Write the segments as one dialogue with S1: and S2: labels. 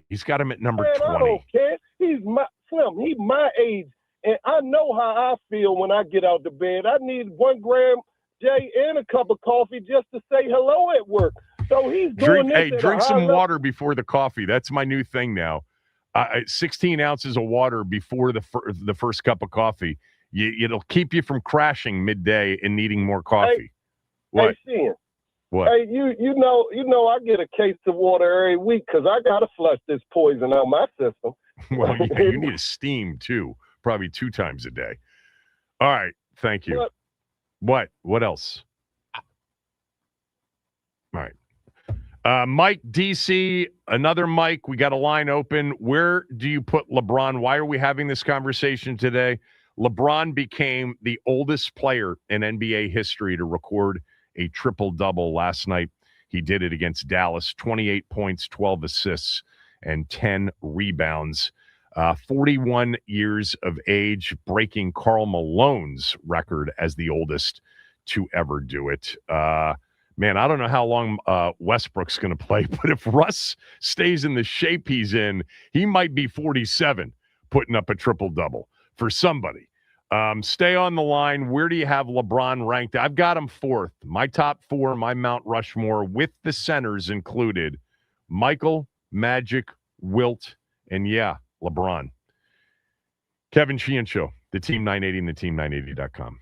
S1: He's got him at number
S2: Man, I
S1: 20.
S2: don't care. He's my age, and I know how I feel when I get out the bed. I need 1 gram J and a cup of coffee just to say hello at work. So he's doing this at a
S1: Drink
S2: high
S1: some
S2: level.
S1: water before the coffee. That's my new thing now. 16 ounces of water before the first cup of coffee. It'll keep you from crashing midday and needing more coffee. What?
S2: Hey, Sheehan.
S1: What?
S2: Hey, you know, I get a case of water every week because I gotta flush this poison out my system.
S1: Well, yeah, you need a steam too, probably 2 times a day. All right, thank you. What? What else? All right. Mike, DC, another Mike. We got a line open. Where do you put LeBron? Why are we having this conversation today? LeBron became the oldest player in NBA history to record a triple-double last night. He did it against Dallas, 28 points, 12 assists, and 10 rebounds. 41 years of age, breaking Karl Malone's record as the oldest to ever do it. Man, I don't know how long Westbrook's going to play, but if Russ stays in the shape he's in, he might be 47 putting up a triple-double for somebody. Stay on the line. Where do you have LeBron ranked? I've got him 4th. My top 4, my Mount Rushmore, with the centers included Michael, Magic, Wilt, and LeBron. Kevin Sheehan Show, the Team 980 and the Team980.com.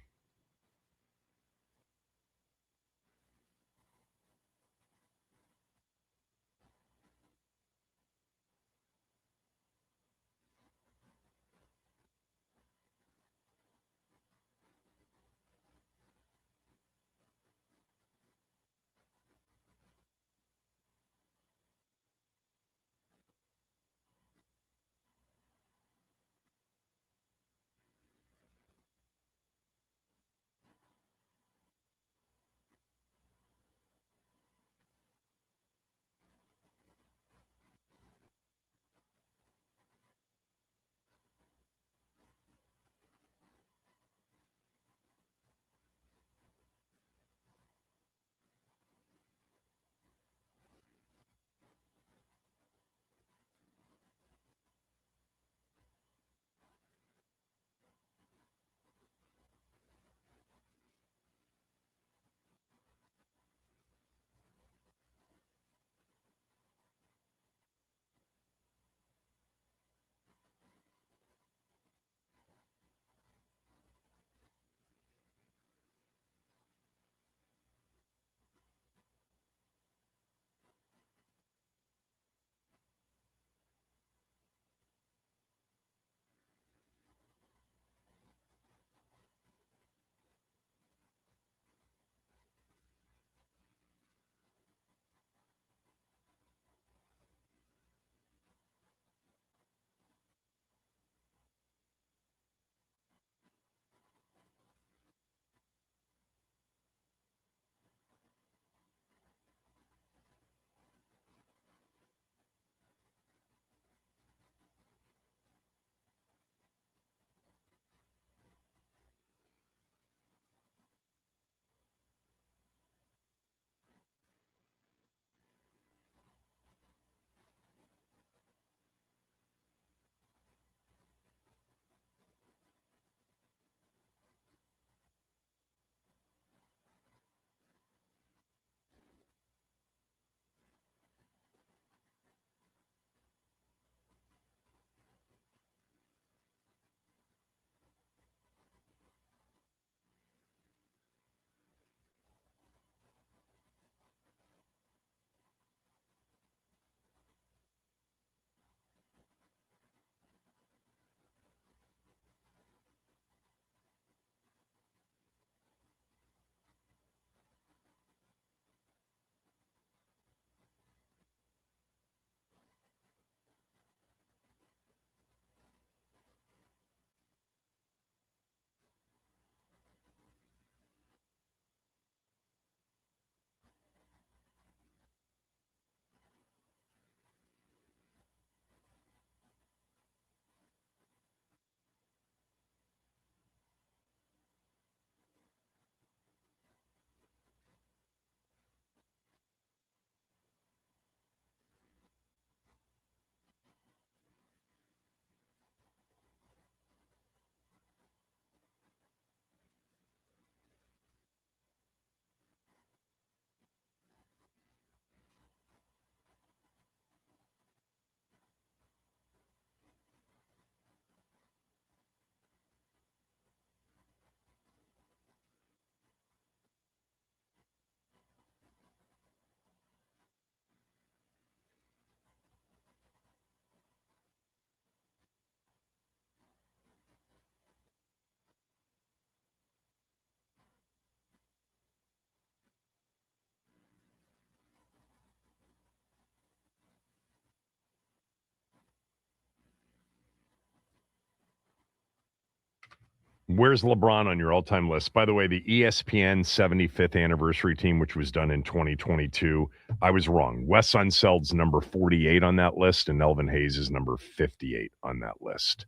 S1: Where's LeBron on your all-time list? By the way, the ESPN 75th anniversary team, which was done in 2022, I was wrong. Wes Unseld's number 48 on that list, and Elvin Hayes is number 58 on that list.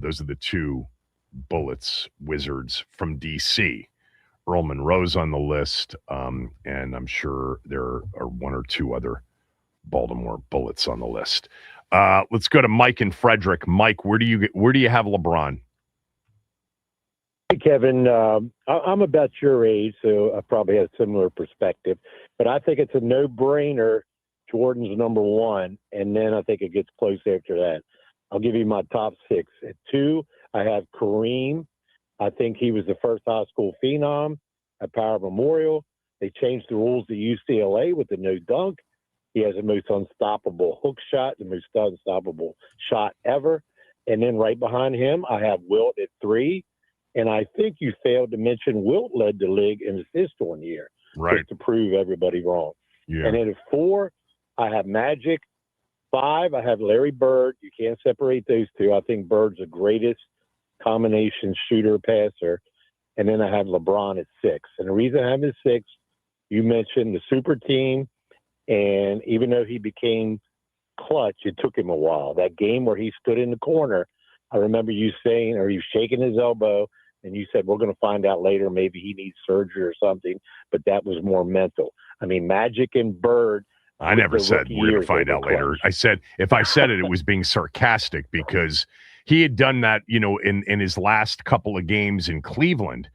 S1: Those are the two Bullets Wizards from D.C. Earl Monroe's on the list, and I'm sure there are one or two other Baltimore Bullets on the list. Let's go to Mike and Frederick. Mike, where do you have LeBron?
S3: Hey, Kevin, I'm about your age, so I probably have a similar perspective. But I think it's a no-brainer. Jordan's number one, and then I think it gets close after that. I'll give you my top six. At 2, I have Kareem. I think he was the first high school phenom at Power Memorial. They changed the rules at UCLA with the no dunk. He has the most unstoppable hook shot, the most unstoppable shot ever. And then right behind him, I have Wilt at 3. And I think you failed to mention Wilt led the league in assists one year,
S1: right,
S3: just to prove everybody wrong.
S1: Yeah.
S3: And then at 4, I have Magic. 5, I have Larry Bird. You can't separate those two. I think Bird's the greatest combination shooter, passer. And then I have LeBron at 6. And the reason I have him at 6, you mentioned the super team. And even though he became clutch, it took him a while. That game where he stood in the corner, I remember you saying, or he was shaking his elbow, and you said, we're going to find out later, maybe he needs surgery or something, but that was more mental. I mean, Magic and Bird.
S1: I never said we're going to find out later. I said, if I said it, it was being sarcastic because he had done that, in his last couple of games in Cleveland,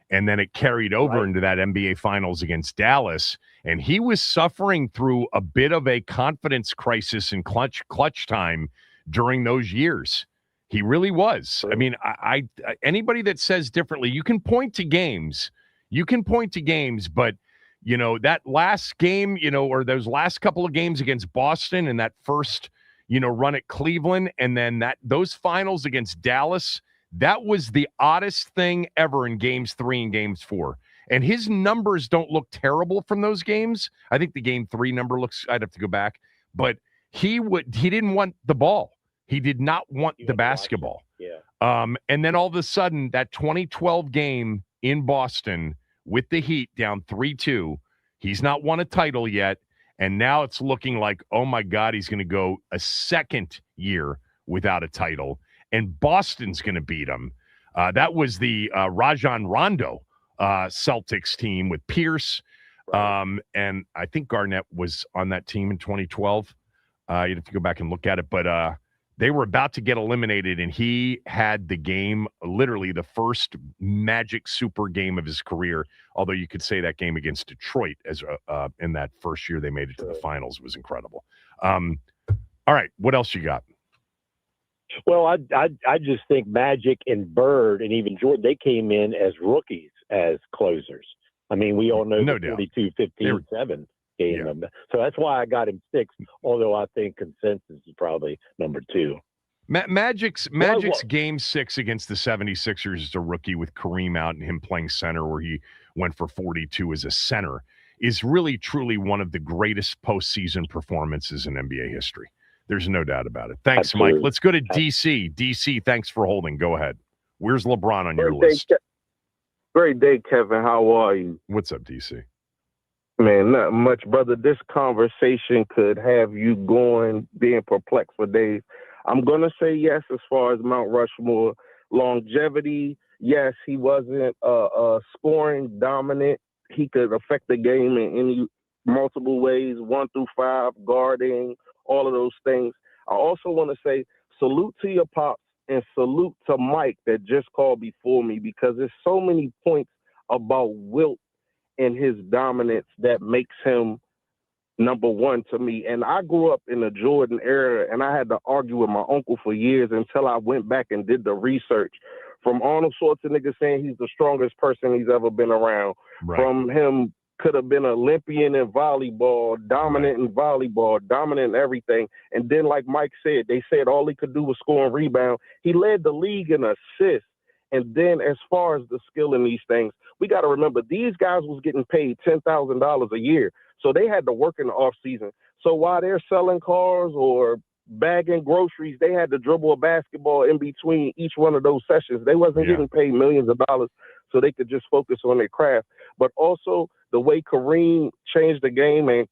S1: and then it carried over into that NBA Finals against Dallas, and he was suffering through a bit of a confidence crisis in clutch time during those years. He really was. I mean, I anybody that says differently, you can point to games, but that last game, or those last couple of games against Boston and that first, run at Cleveland, and then those finals against Dallas, that was the oddest thing ever in games 3 and games 4. And his numbers don't look terrible from those games. I think the game 3 number looks, I'd have to go back, but he didn't want the ball. He did not want the basketball.
S3: Yeah.
S1: And then all of a sudden, that 2012 game in Boston with the Heat down 3-2, he's not won a title yet. And now it's looking like, oh, my God, he's going to go a second year without a title. And Boston's going to beat him. That was the Rajon Rondo Celtics team with Pierce. And I think Garnett was on that team in 2012. You'd have to go back and look at it. But they were about to get eliminated, and he had the game, literally the first Magic super game of his career, although you could say that game against Detroit as in that first year they made it to the finals was incredible. All right, what else you got?
S3: Well, I just think Magic and Bird and even Jordan, they came in as rookies, as closers. I mean, we all know the 42, 15, 7 game. Yeah. So that's why I got him 6, although I think consensus is probably number 2.
S1: Magic's game 6 against the 76ers is a rookie with Kareem out and him playing center, where he went for 42 as a center, is really, truly one of the greatest postseason performances in NBA history. There's no doubt about it. Thanks, Absolutely. Mike. Let's go to DC. DC, thanks for holding. Go ahead. Where's LeBron on your list?
S4: Great day, Kevin. How are you?
S1: What's up, DC?
S4: Man, not much, brother. This conversation could have you being perplexed for days. I'm going to say yes as far as Mount Rushmore. Longevity, yes, he wasn't scoring dominant. He could affect the game in any multiple ways, 1 through 5, guarding, all of those things. I also want to say salute to your pops and salute to Mike that just called before me, because there's so many points about Wilt and his dominance that makes him number 1 to me. And I grew up in the Jordan era, and I had to argue with my uncle for years until I went back and did the research. From Arnold Schwarzenegger saying he's the strongest person he's ever been around, from him could have been Olympian in volleyball, dominant in volleyball, dominant in everything. And then, like Mike said, they said all he could do was score and rebound. He led the league in assists. And then as far as the skill in these things, we got to remember these guys was getting paid $10,000 a year. So they had to work in the off season. So while they're selling cars or bagging groceries, they had to dribble a basketball in between each one of those sessions. They wasn't getting paid millions of dollars, so they could just focus on their craft. But also the way Kareem changed the game in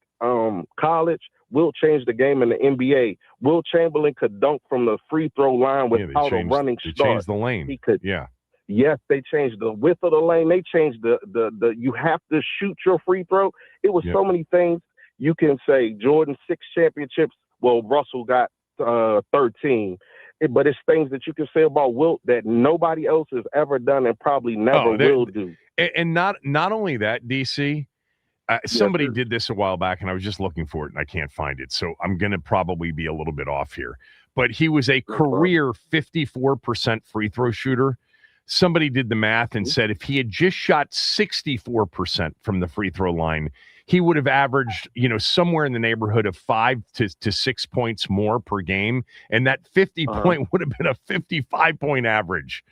S4: college, Wilt changed the game in the NBA. Wilt Chamberlain could dunk from the free throw line without a running
S1: They
S4: start.
S1: changed the lane.
S4: He could.
S1: Yeah.
S4: Yes, they changed the width of the lane. They changed the you have to shoot your free throw. It was so many things you can say. Jordan 6 championships. Well, Russell got 13. But it's things that you can say about Wilt that nobody else has ever done and probably never will do.
S1: And not only that, DC, somebody did this a while back, and I was just looking for it, and I can't find it. So I'm going to probably be a little bit off here. But he was a career 54% free throw shooter. Somebody did the math and said if he had just shot 64% from the free throw line, he would have averaged, somewhere in the neighborhood of 5 to 6 points more per game. And that 50 point would have been a 55-point average.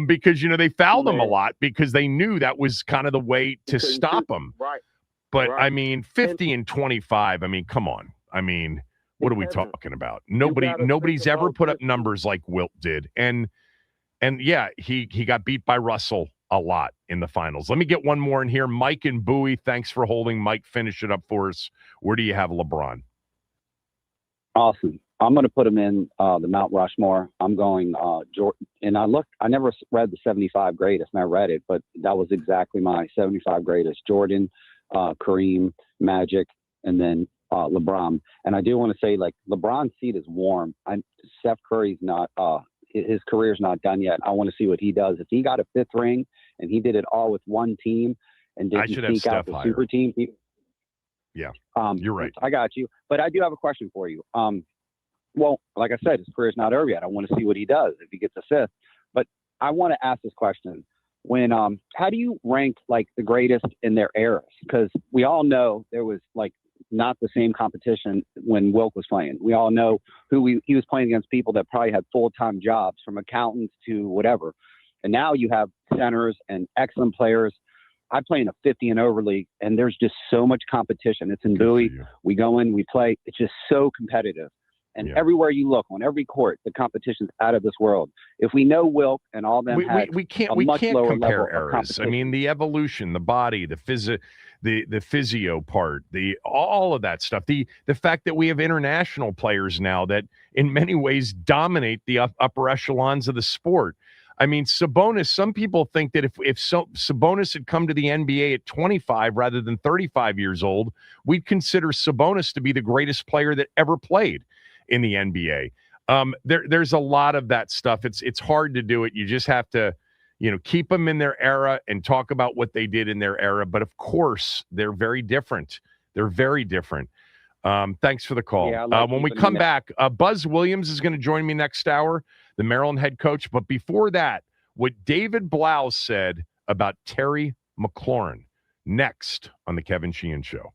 S1: Because, they fouled him a lot because they knew that was kind of the way to stop him.
S4: Right.
S1: But, 50 and 25, come on. What are we talking about? Nobody's ever put up numbers like Wilt did. And yeah, he got beat by Russell a lot in the finals. Let me get one more in here. Mike and Bowie, thanks for holding. Mike, finish it up for us. Where do you have LeBron?
S5: Awesome. I'm going to put him in the Mount Rushmore. I'm going Jordan. And I never read the 75 greatest, and I read it, but that was exactly my 75 greatest. Jordan, Kareem, Magic, and then LeBron. And I do want to say, LeBron's seat is warm. Steph Curry's not his career's not done yet. I want to see what he does. If he got a 5th ring and he did it all with one team and didn't sneak out the super team.
S1: You're right.
S5: I got you. But I do have a question for you. Well, like I said, his career's not over yet. I want to see what he does if he gets a 5th. But I want to ask this question. When how do you rank the greatest in their eras? Because we all know there was not the same competition when Wilt was playing. We all know who he was playing against, people that probably had full-time jobs, from accountants to whatever. And now you have centers and excellent players. I play in a 50 and over league, and there's just so much competition. It's in Bowie. We go in, we play. It's just so competitive. And everywhere you look, on every court, the competition's out of this world. If we know Wilt and all them
S1: we can't compare eras. The evolution, the body, the physio part, all of that stuff. The fact that we have international players now that in many ways dominate the upper echelons of the sport. Sabonis, some people think that if Sabonis had come to the NBA at 25 rather than 35 years old, we'd consider Sabonis to be the greatest player that ever played in the NBA. There's a lot of that stuff. It's hard to do it. You just have to, keep them in their era and talk about what they did in their era. But of course, they're very different. Thanks for the call. Yeah, when we come back, Buzz Williams is going to join me next hour, the Maryland head coach. But before that, what David Blough said about Terry McLaurin, next on the Kevin Sheehan Show.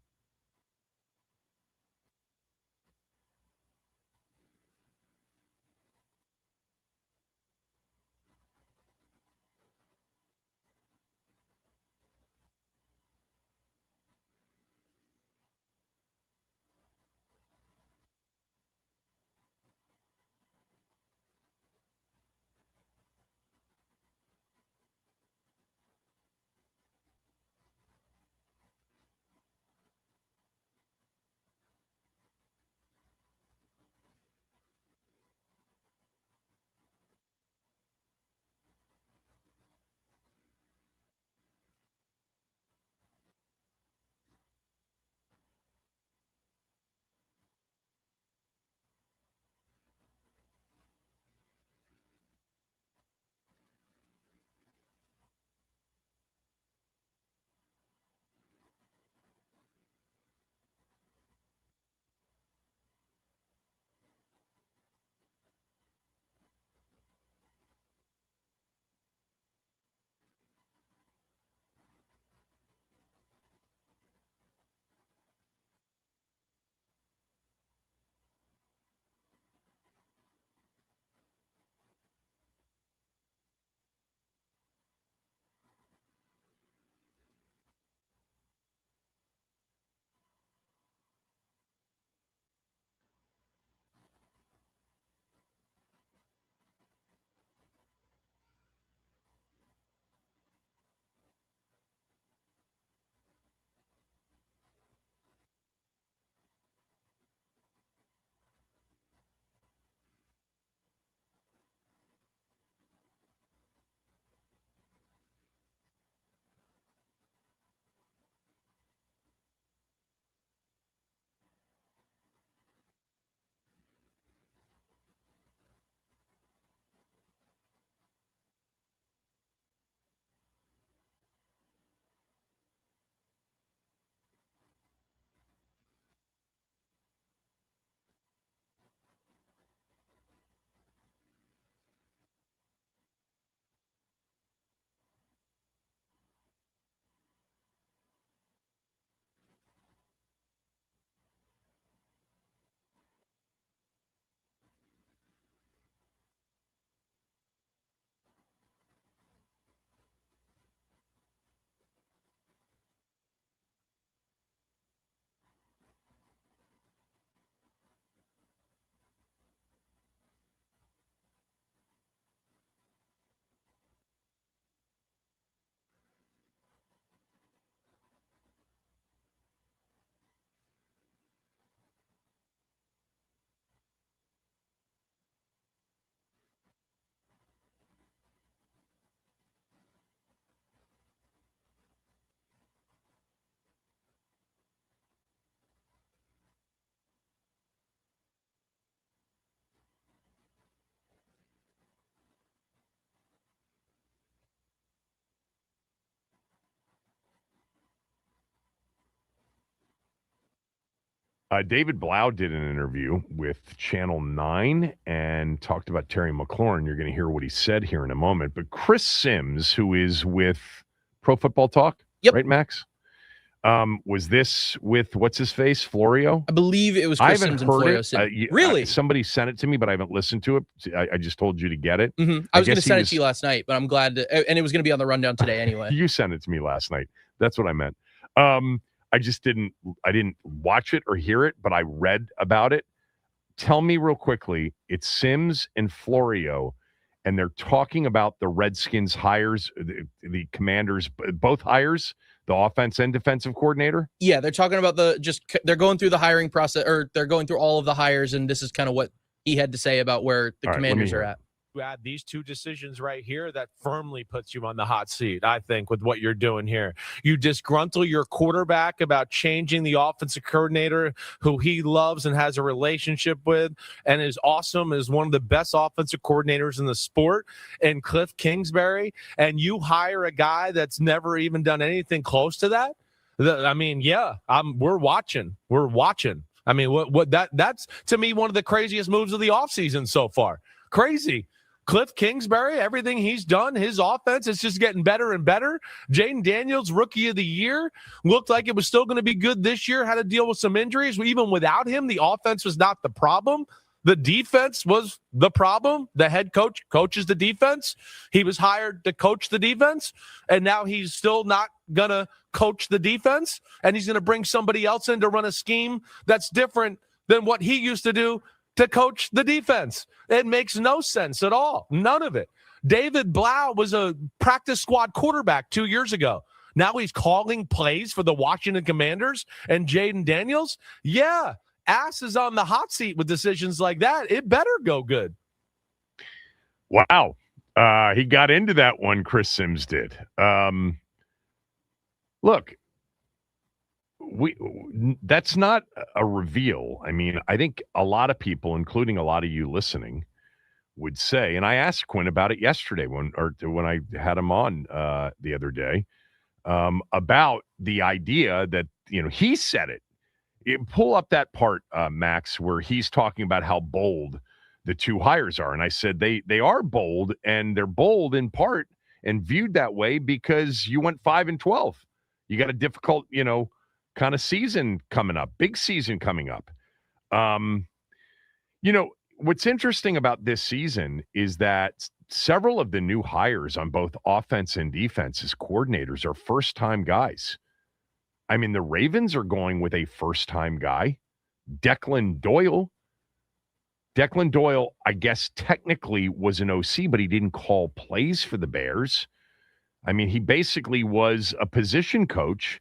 S1: David Blough did an interview with Channel 9 and talked about Terry McLaurin. You're going to hear what he said here in a moment. But Chris Sims, who is with Pro Football Talk, right, Max? Was this with what's his face, Florio?
S6: I believe it was Chris Sims and Florio. Really?
S1: Somebody sent it to me, but I haven't listened to it. I just told you to get it.
S6: Mm-hmm. I was going to send it to you last night, but I'm glad and it was going to be on the rundown today anyway.
S1: You sent it to me last night. That's what I meant. I didn't watch it or hear it, but I read about it. Tell me real quickly, it's Sims and Florio, and they're talking about the Redskins hires, the Commanders, both hires, the offense and defensive coordinator?
S6: Yeah, they're talking about they're going through the hiring process, or they're going through all of the hires, and this is kind of what he had to say about where the Commanders are at.
S7: You add these two decisions right here, that firmly puts you on the hot seat, I think, with what you're doing here. You disgruntle your quarterback about changing the offensive coordinator who he loves and has a relationship with and is awesome, is one of the best offensive coordinators in the sport, and Cliff Kingsbury, and you hire a guy that's never even done anything close to that? We're watching. We're watching. I mean, that's to me one of the craziest moves of the offseason so far. Crazy. Cliff Kingsbury, everything he's done, his offense is just getting better and better. Jaden Daniels, rookie of the year, looked like it was still going to be good this year, had to deal with some injuries. Even without him, the offense was not the problem. The defense was the problem. The head coach coaches the defense. He was hired to coach the defense, and now he's still not going to coach the defense, and he's going to bring somebody else in to run a scheme that's different than what he used to do to coach the defense. It makes no sense at all. None of it. David Blough was a practice squad quarterback 2 years ago. Now he's calling plays for the Washington Commanders and Jaden Daniels. Yeah, ass is on the hot seat with decisions like that. It better go good.
S1: Wow. He got into that one, Chris Sims did. Look, that's not a reveal. I mean, I think a lot of people, including a lot of you listening, would say, and I asked Quinn about it yesterday when I had him on the other day, about the idea that, he said it. Pull up that part, Max, where he's talking about how bold the two hires are. And I said they are bold, and they're bold in part and viewed that way because you went 5-12. You got a difficult, kind of season coming up, big season coming up. What's interesting about this season is that several of the new hires on both offense and defense as coordinators are first-time guys. I mean, the Ravens are going with a first-time guy, Declan Doyle. Declan Doyle, I guess, technically was an OC, but he didn't call plays for the Bears. I mean, he basically was a position coach.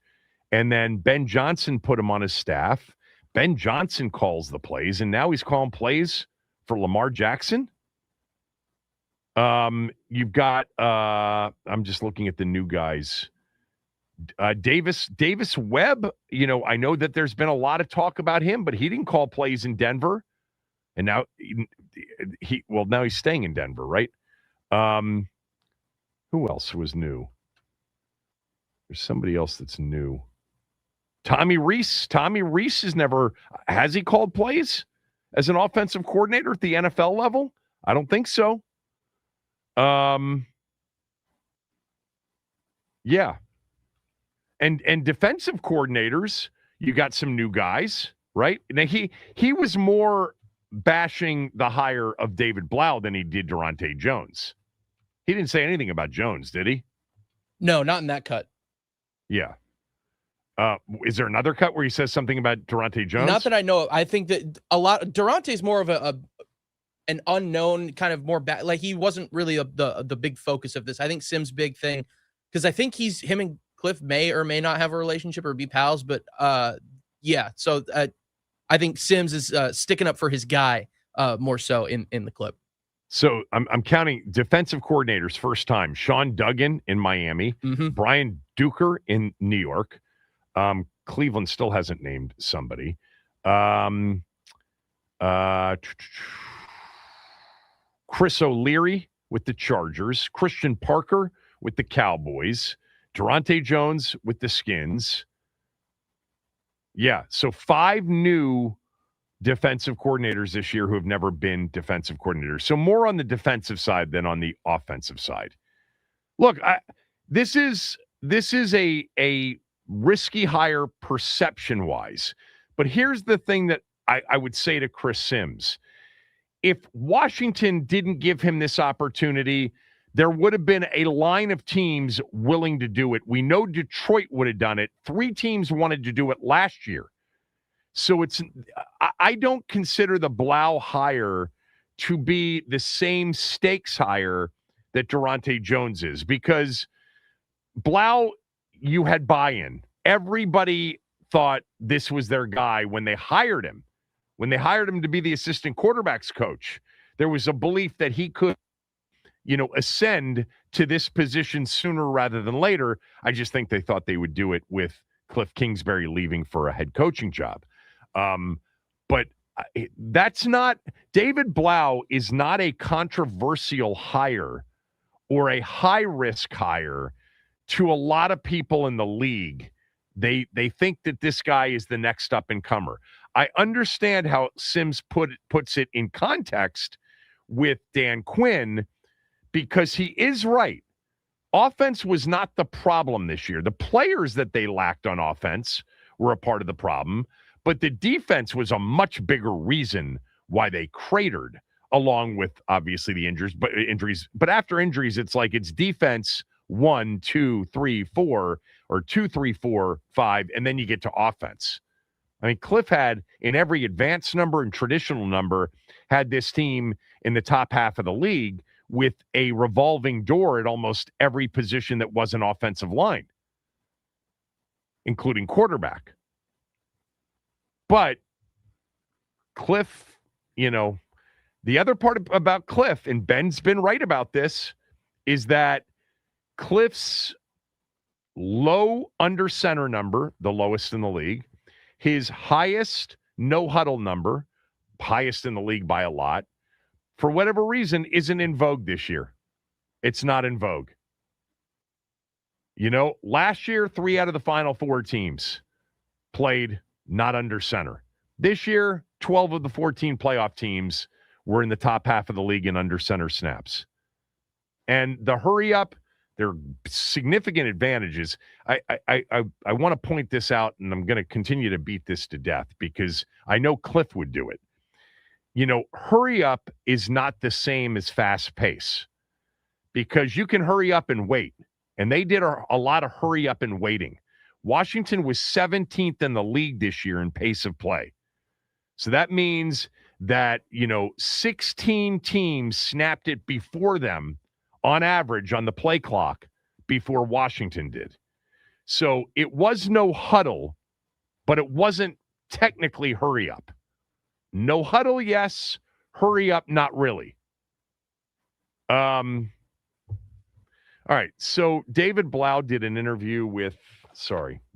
S1: And then Ben Johnson put him on his staff. Ben Johnson calls the plays, and now he's calling plays for Lamar Jackson. You've got, I'm just looking at the new guys. Davis Webb, I know that there's been a lot of talk about him, but he didn't call plays in Denver. And now now he's staying in Denver, right? Who else was new? There's somebody else that's new. Tommy Reese has he called plays as an offensive coordinator at the NFL level? I don't think so. Yeah. And defensive coordinators, you got some new guys, right? Now he was more bashing the hire of David Blough than he did Durante Jones. He didn't say anything about Jones, did he?
S6: No, not in that cut.
S1: Yeah. Is there another cut where he says something about Durante Jones?
S6: Not that I know of. I think that Durante's more of an unknown kind of more like he wasn't really the big focus of this. I think Sims' big thing, because I think him and Cliff may or may not have a relationship or be pals, but yeah. So I think Sims is sticking up for his guy more so in the clip.
S1: So I'm counting defensive coordinators first time. Sean Duggan in Miami, Brian Duker in New York. Cleveland still hasn't named somebody. Chris O'Leary with the Chargers. Christian Parker with the Cowboys. Durante Jones with the Skins. Yeah. So 5 new defensive coordinators this year who have never been defensive coordinators. So more on the defensive side than on the offensive side. Look, this is a risky hire perception wise, but here's the thing that I would say to Chris Sims: if Washington didn't give him this opportunity, there would have been a line of teams willing to do it. We know Detroit would have done it. 3 teams wanted to do it last year. So I don't consider the Blough hire to be the same stakes hire that Durante Jones is, because Blough, you had buy-in. Everybody thought this was their guy when they hired him. When they hired him to be the assistant quarterbacks coach, there was a belief that he could, ascend to this position sooner rather than later. I just think they thought they would do it with Cliff Kingsbury leaving for a head coaching job. But that's not – David Blough is not a controversial hire or a high-risk hire to a lot of people in the league. They think that this guy is the next up-and-comer. I understand how Sims puts it in context with Dan Quinn, because he is right. Offense was not the problem this year. The players that they lacked on offense were a part of the problem, but the defense was a much bigger reason why they cratered, along with obviously the injuries. But after injuries, it's like it's defense 1, 2, 3, 4, or 2, 3, 4, 5, and then you get to offense. I mean, Cliff had, in every advanced number and traditional number, had this team in the top half of the league with a revolving door at almost every position that was an offensive line, including quarterback. But Cliff, the other part about Cliff, and Ben's been right about this, is that Cliff's low under center number, the lowest in the league, his highest no huddle number, highest in the league by a lot, for whatever reason, isn't in vogue this year. It's not in vogue. Last year, 3 out of the final 4 teams played not under center. This year, 12 of the 14 playoff teams were in the top half of the league in under center snaps. And the hurry up, there are significant advantages. I want to point this out, and I'm going to continue to beat this to death because I know Cliff would do it. Hurry up is not the same as fast pace, because you can hurry up and wait. And they did a lot of hurry up and waiting. Washington was 17th in the league this year in pace of play. So that means that, 16 teams snapped it before them on average on the play clock before Washington did. So it was no huddle, but it wasn't technically hurry up. No huddle, yes. Hurry up, not really. All right. So David Blough did an interview with,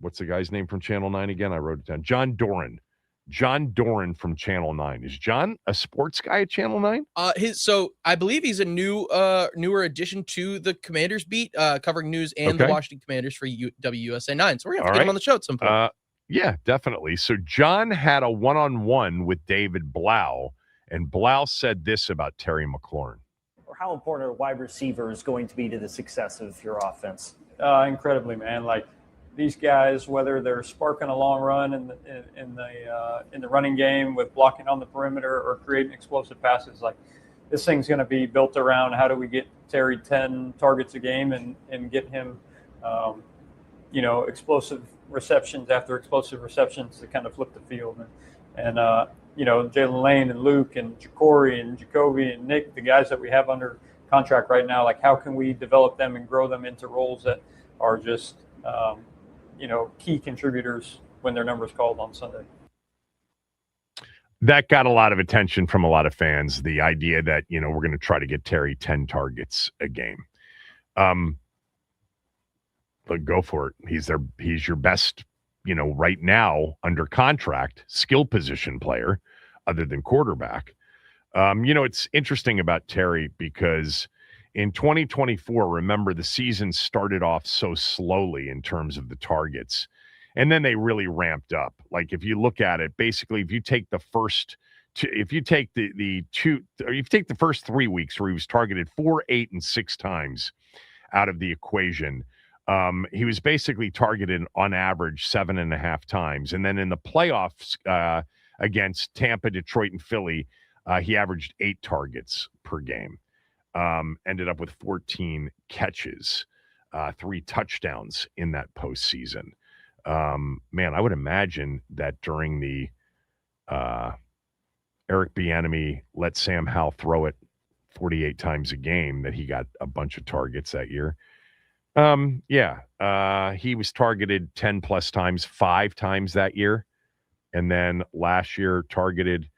S1: what's the guy's name from Channel 9 again? I wrote it down. John Doran. John Doran from Channel 9. Is John a sports guy at Channel 9?
S6: So I believe he's a newer addition to the Commanders beat, covering news and the Washington Commanders for WUSA 9. So we're going to get him on the show at some point.
S1: Yeah, definitely. So John had a one-on-one with David Blough, and Blough said this about Terry McLaurin.
S8: How important are wide receivers going to be to the success of your offense?
S9: Incredibly, man. Like these guys, whether they're sparking a long run in the running game with blocking on the perimeter or creating explosive passes, like this thing's going to be built around how do we get Terry 10 targets a game and get him, explosive receptions after explosive receptions to kind of flip the field. And Jalen Lane and Luke and Jacory and Jacoby and Nick, the guys that we have under contract right now, like how can we develop them and grow them into roles that are just, key contributors when their number's called on Sunday.
S1: That got a lot of attention from a lot of fans. The idea that, we're going to try to get Terry 10 targets a game. But go for it. He's your best, right now under contract skill position player other than quarterback. It's interesting about Terry because in 2024, remember the season started off so slowly in terms of the targets. And then they really ramped up. Like if you look at it, basically, if you take the first if you take the first 3 weeks where he was targeted 4, 8, and 6 times out of the equation, he was basically targeted on average 7.5 times. And then in the playoffs against Tampa, Detroit, and Philly, he averaged 8 targets per game. Ended up with 14 catches, 3 touchdowns in that postseason. Man, I would imagine that during the Eric Bieniemy let Sam Howell throw it 48 times a game that he got a bunch of targets that year. He was targeted 10 plus times, 5 times that year. And then last year targeted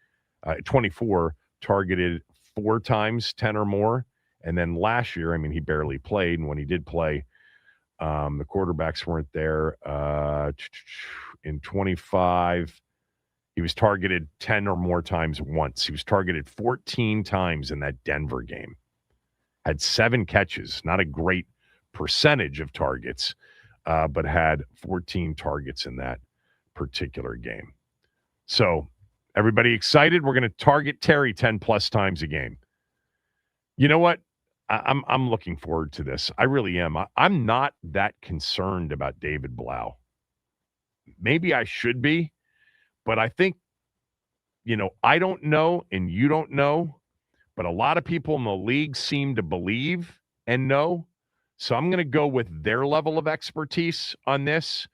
S1: 24, targeted 4 times, 10 or more. And then last year, I mean, he barely played. And when he did play, the quarterbacks weren't there. In 25, he was targeted 10 or more times once. He was targeted 14 times in that Denver game. Had 7 catches, not a great percentage of targets, but had 14 targets in that particular game. So everybody excited? We're going to target Terry 10 plus times a game. You know what? I'm looking forward to this. I really am. I'm not that concerned about David Blough. Maybe I should be, but I think, I don't know and you don't know, but a lot of people in the league seem to believe and know. So I'm going to go with their level of expertise on this.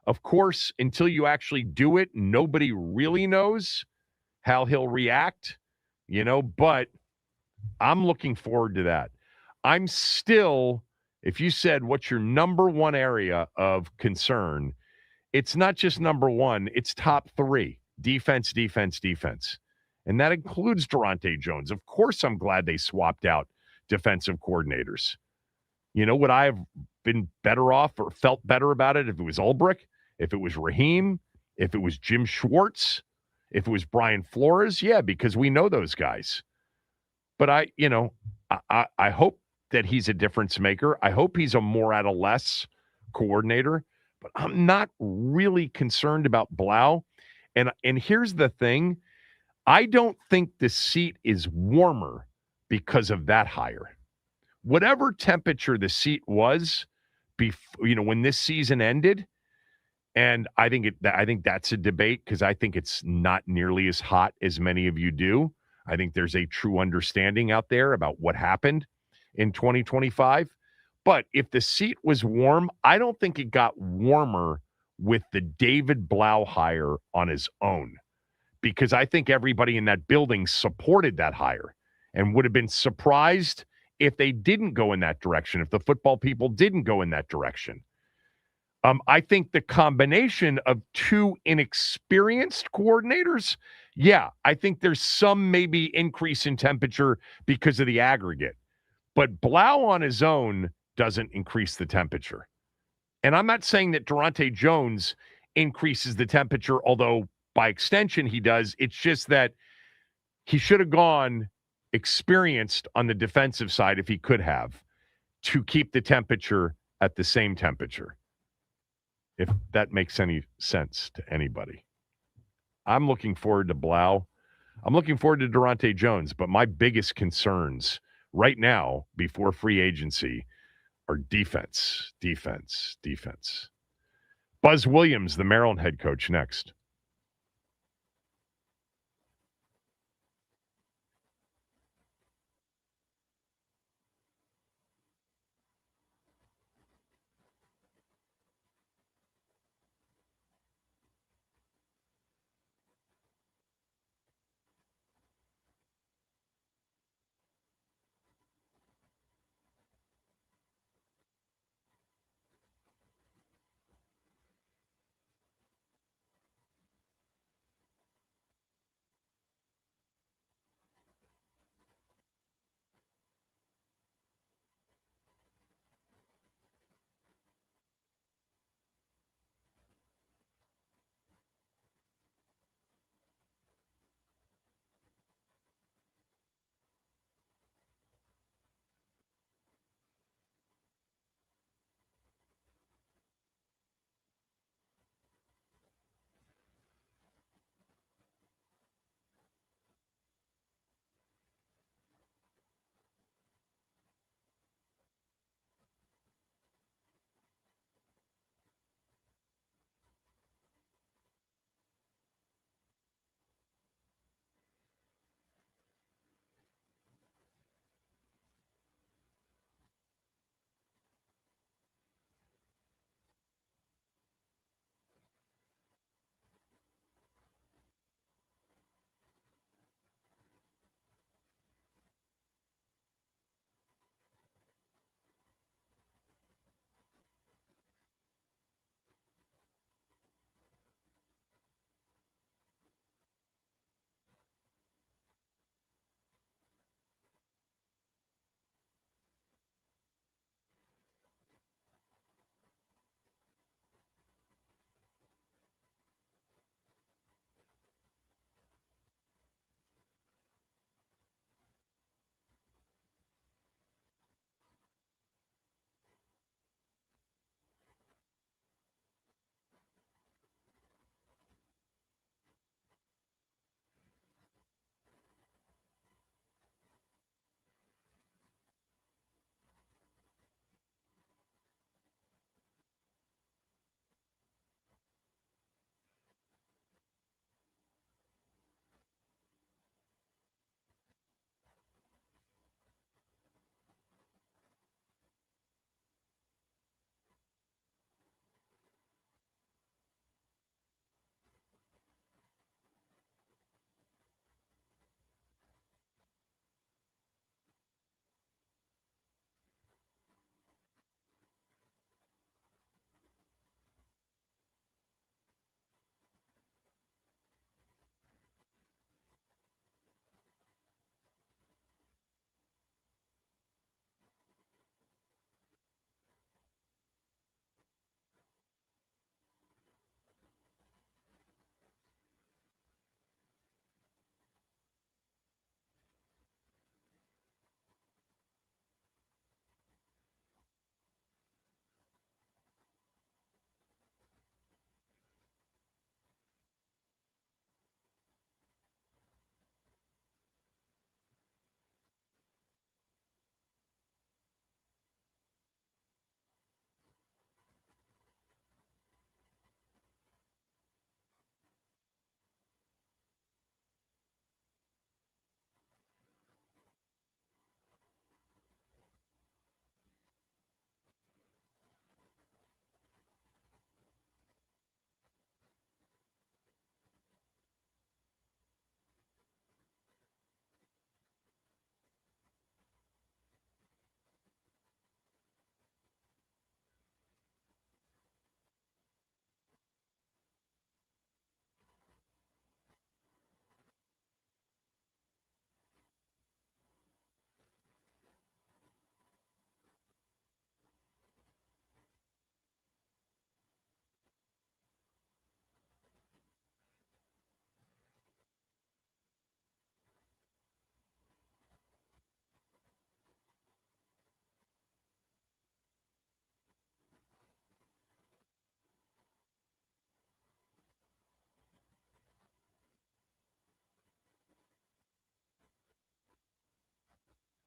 S1: Of course, until you actually do it, nobody really knows how he'll react, but I'm looking forward to that. I'm still, if you said what's your number one area of concern, it's not just number one, it's top 3. Defense, defense, defense. And that includes Durante Jones. Of course, I'm glad they swapped out defensive coordinators. Would I have been better off or felt better about it if it was Ulbrich, if it was Raheem, if it was Jim Schwartz, if it was Brian Flores? Yeah, because we know those guys. But I hope that he's a difference maker. I hope he's a more out of less coordinator. But I'm not really concerned about Blough. And here's the thing. I don't think the seat is warmer because of that hire. Whatever temperature the seat was when this season ended, and I think that's a debate because I think it's not nearly as hot as many of you do. I think there's a true understanding out there about what happened in 2025. But if the seat was warm, I don't think it got warmer with the David Blough hire on his own, because I think everybody in that building supported that hire and would have been surprised if they didn't go in that direction, if the football people didn't go in that direction. I think the combination of 2 inexperienced coordinators, I think there's some maybe increase in temperature because of the aggregate. But Blough on his own doesn't increase the temperature. And I'm not saying that Durante Jones increases the temperature, although by extension he does. It's just that he should have gone experienced on the defensive side if he could have, to keep the temperature at the same temperature. If that makes any sense to anybody. I'm looking forward to Blough. I'm looking forward to Durante Jones, but my biggest concerns right now before free agency are defense, defense, defense. Buzz Williams, the Maryland head coach, next.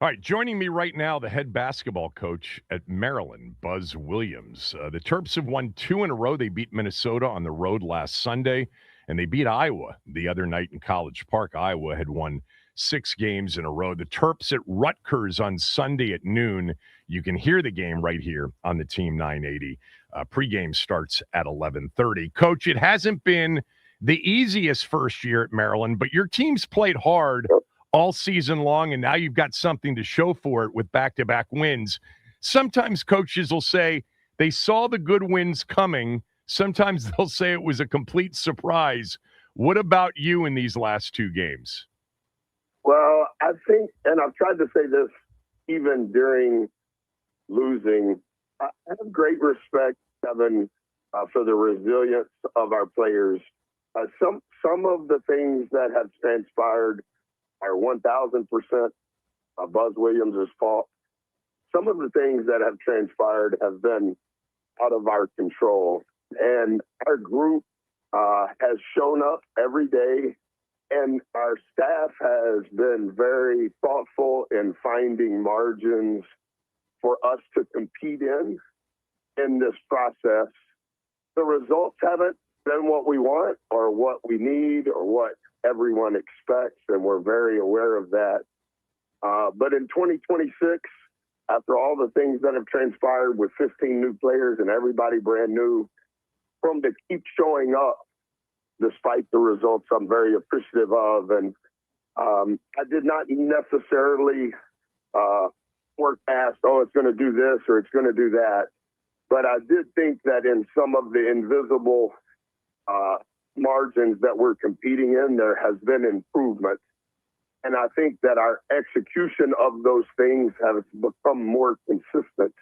S1: All right, joining me right now, the head basketball coach at Maryland, Buzz Williams. The Terps have won 2 in a row. They beat Minnesota on the road last Sunday, and they beat Iowa the other night in College Park. Iowa had won 6 games in a row. The Terps at Rutgers on Sunday at noon. You can hear the game right here on the Team 980. Pregame starts at 11:30. Coach, it hasn't been the easiest first year at Maryland, but your team's played hard all season long, and now you've got something to show for it with back-to-back wins. Sometimes coaches will say they saw the good wins coming. Sometimes they'll say it was a complete surprise. What about you in these last 2 games?
S10: Well, I think, and I've tried to say this even during losing, I have great respect, Kevin, for the resilience of our players. Some of the things that have transpired are 1,000% Buzz Williams' fault. Some of the things that have transpired have been out of our control. And our group has shown up every day, and our staff has been very thoughtful in finding margins for us to compete in this process. The results haven't been what we want or what we need or what everyone expects, and we're very aware of that. But in 2026, after all the things that have transpired with 15 new players and everybody brand new, from to keep showing up despite the results, I'm very appreciative of. And I did not necessarily work past, it's going to do this or it's going to do that. But I did think that in some of the invisible margins that we're competing in, there has been improvement. And I think that our execution of those things has become more consistent.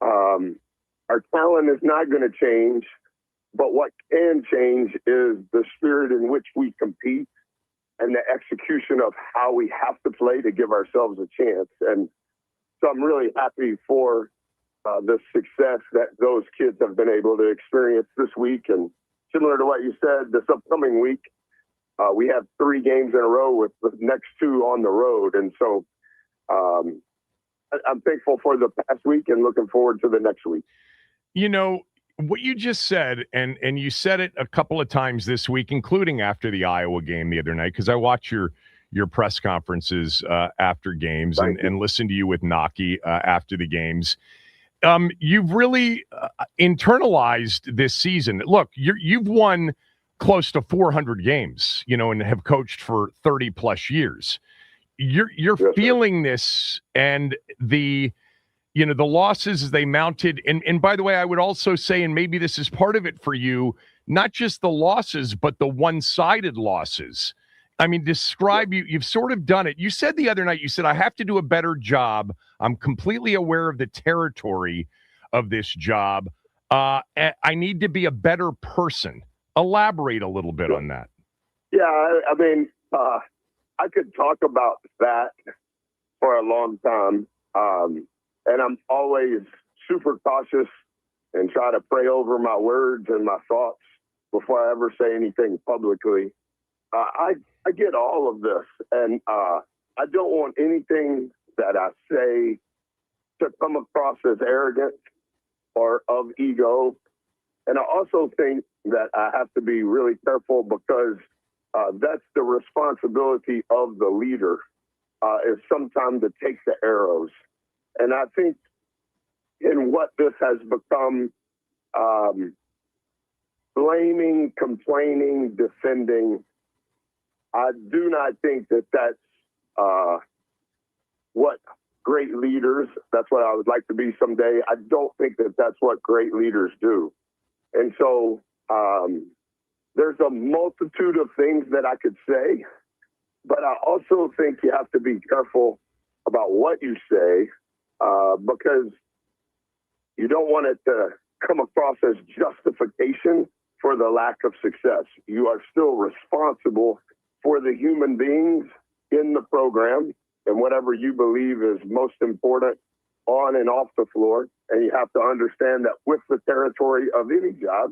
S10: Our talent is not going to change, but what can change is the spirit in which we compete and the execution of how we have to play to give ourselves a chance. And so I'm really happy for the success that those kids have been able to experience this week. And similar to what you said, this upcoming week, we have 3 games in a row with the next 2 on the road. And so I'm thankful for the past week and looking forward to the next week.
S1: You know, what you just said, and you said it a couple of times this week, including after the Iowa game the other night, because I watch your press conferences after games and listen to you with Naki after the games. You've really internalized this season. Look, you've won close to 400 games, and have coached for 30 plus years. You're feeling this, and the losses as they mounted. And by the way, I would also say, and maybe this is part of it for you, not just the losses, but the one-sided losses. I mean, you've sort of done it. You said the other night, you said, I have to do a better job. I'm completely aware of the territory of this job. I need to be a better person. Elaborate a little bit on that.
S10: Yeah, I mean, I could talk about that for a long time. And I'm always super cautious and try to pray over my words and my thoughts before I ever say anything publicly. I get all of this, and I don't want anything that I say to come across as arrogant or of ego. And I also think that I have to be really careful because that's the responsibility of the leader, is sometimes to take the arrows. And I think in what this has become, blaming, complaining, defending, I do not think that that's what great leaders, that's what I would like to be someday. I don't think that that's what great leaders do. And so there's a multitude of things that I could say, but I also think you have to be careful about what you say, because you don't want it to come across as justification for the lack of success. You are still responsible for the human beings in the program and whatever you believe is most important on and off the floor. And you have to understand that with the territory of any job,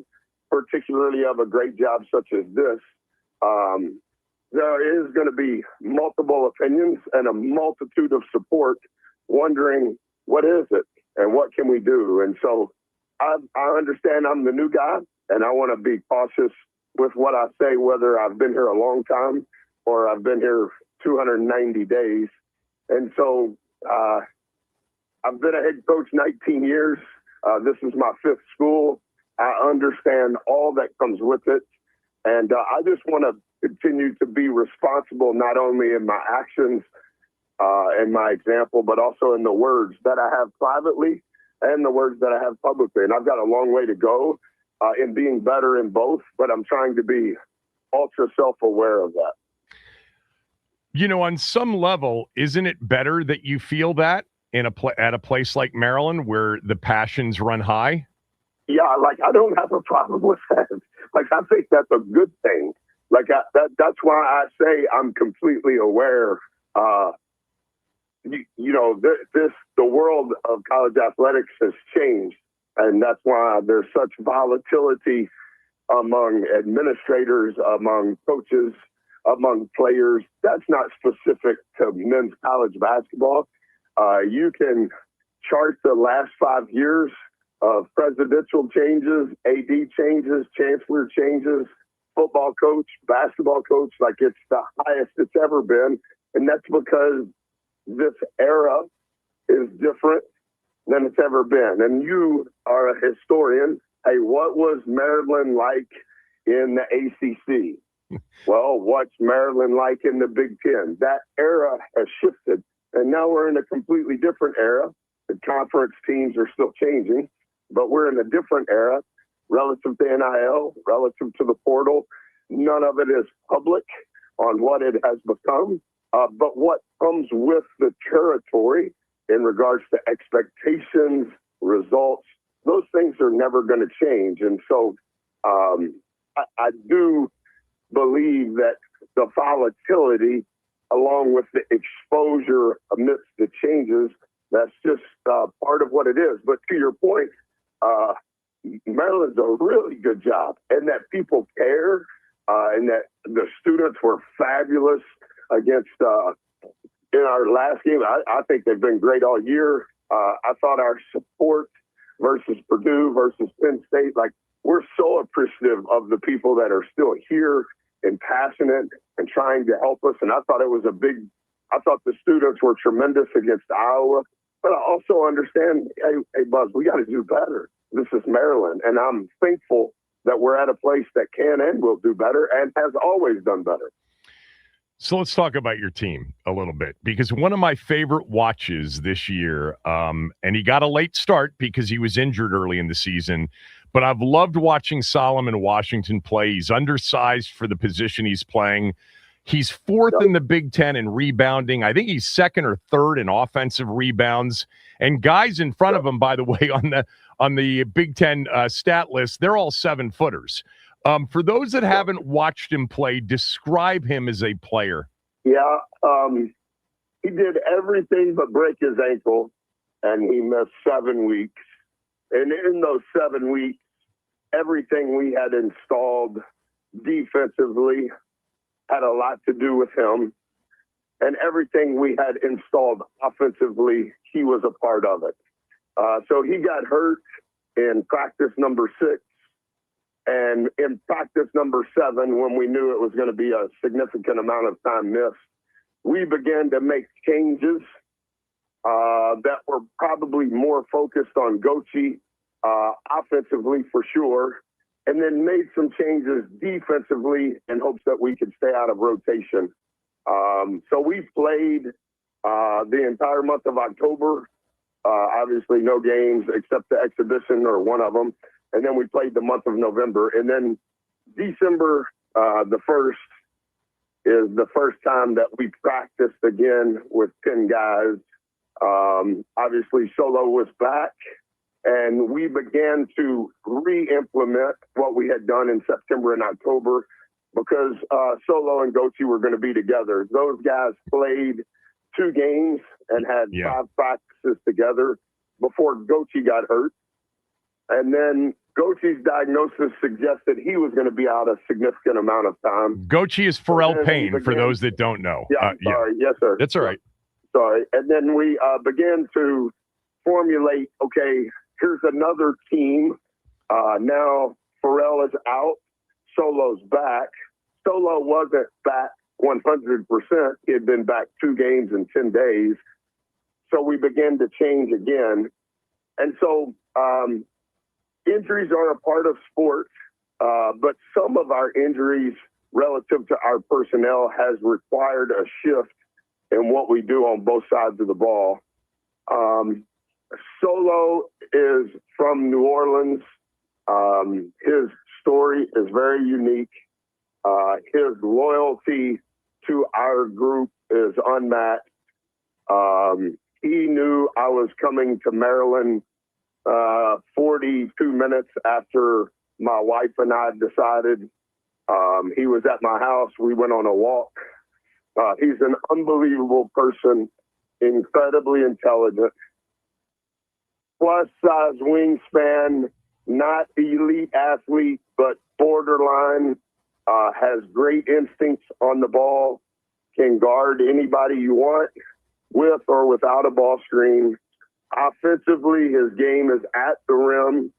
S10: particularly of a great job such as this, there is going to be multiple opinions and a multitude of support wondering what is it and what can we do. And so I understand I'm the new guy, and I want to be cautious with what I say, whether I've been here a long time or I've been here 290 days. And so I've been a head coach 19 years. This is my 5th school. I understand all that comes with it. And I just want to continue to be responsible, not only in my actions and my example, but also in the words that I have privately and the words that I have publicly. And I've got a long way to go in being better in both, but I'm trying to be ultra self-aware of that.
S1: You know, on some level, isn't it better that you feel that in at a place like Maryland where the passions run high?
S10: Yeah, like I don't have a problem with that. Like I think that's a good thing. Like that's why I say I'm completely aware. The world of college athletics has changed, and that's why there's such volatility among administrators, among coaches, among players. That's not specific to men's college basketball. You can chart the last 5 years of presidential changes, AD changes, chancellor changes, football coach, basketball coach, like it's the highest it's ever been. And that's because this era is different than it's ever been. And you are a historian. Hey, what was Maryland like in the ACC? Well, what's Maryland like in the Big Ten? That era has shifted. And now we're in a completely different era. The conference teams are still changing, but we're in a different era relative to NIL, relative to the portal. None of it is public on what it has become, but what comes with the territory in regards to expectations, results, those things are never going to change. And so I do believe that the volatility, along with the exposure amidst the changes, that's just part of what it is. But to your point, Maryland's a really good job, and that people care, and that the students were fabulous against in our last game. I think they've been great all year. I thought our support versus Purdue versus Penn State, like we're so appreciative of the people that are still here and passionate and trying to help us. And I thought I thought the students were tremendous against Iowa, but I also understand, hey Buzz, we got to do better. This is Maryland, and I'm thankful that we're at a place that can and will do better and has always done better.
S1: So let's talk about your team a little bit, because one of my favorite watches this year, and he got a late start because he was injured early in the season, but I've loved watching Solomon Washington play. He's undersized for the position he's playing. He's 4th in the Big Ten in rebounding. I think he's 2nd or 3rd in offensive rebounds. And guys in front of him, by the way, on the Big Ten stat list, they're all 7-footers. For those that haven't watched him play, describe him as a player.
S10: Yeah, he did everything but break his ankle, and he missed 7 weeks. And in those 7 weeks, everything we had installed defensively had a lot to do with him. And everything we had installed offensively, he was a part of it. So he got hurt in practice number 6. And in practice number 7, when we knew it was going to be a significant amount of time missed, we began to make changes that were probably more focused on Gochi offensively for sure, and then made some changes defensively in hopes that we could stay out of rotation. So we played the entire month of October. Obviously no games except the exhibition or one of them. And then we played the month of November. And then December the 1st is the first time that we practiced again with 10 guys. Obviously Solo was back. And we began to re-implement what we had done in September and October because Solo and Gochi were going to be together. Those guys played 2 games and had 5 practices together before Gochi got hurt. And then Gochi's diagnosis suggested he was going to be out a significant amount of time.
S1: Gochi is Pharrell
S10: then we
S1: Payne, for
S10: began-
S1: those that don't know.
S10: Yeah, I'm sorry. Yes, sir.
S1: That's all right.
S10: Sorry. And then we began to formulate, okay, here's another team. Now Pharrell is out. Solo's back. Solo wasn't back 100%. He had been back 2 games in 10 days. So we began to change again. And so injuries are a part of sports, but some of our injuries relative to our personnel has required a shift in what we do on both sides of the ball. Solo is from New Orleans. His story is very unique. His loyalty to our group is unmatched. He knew I was coming to Maryland 42 minutes after my wife and I decided. He was at my house. We went on a walk. He's an unbelievable person, incredibly intelligent, plus size wingspan, not elite athlete, but borderline, has great instincts on the ball, can guard anybody you want with or without a ball screen. Offensively, his game is at the rim.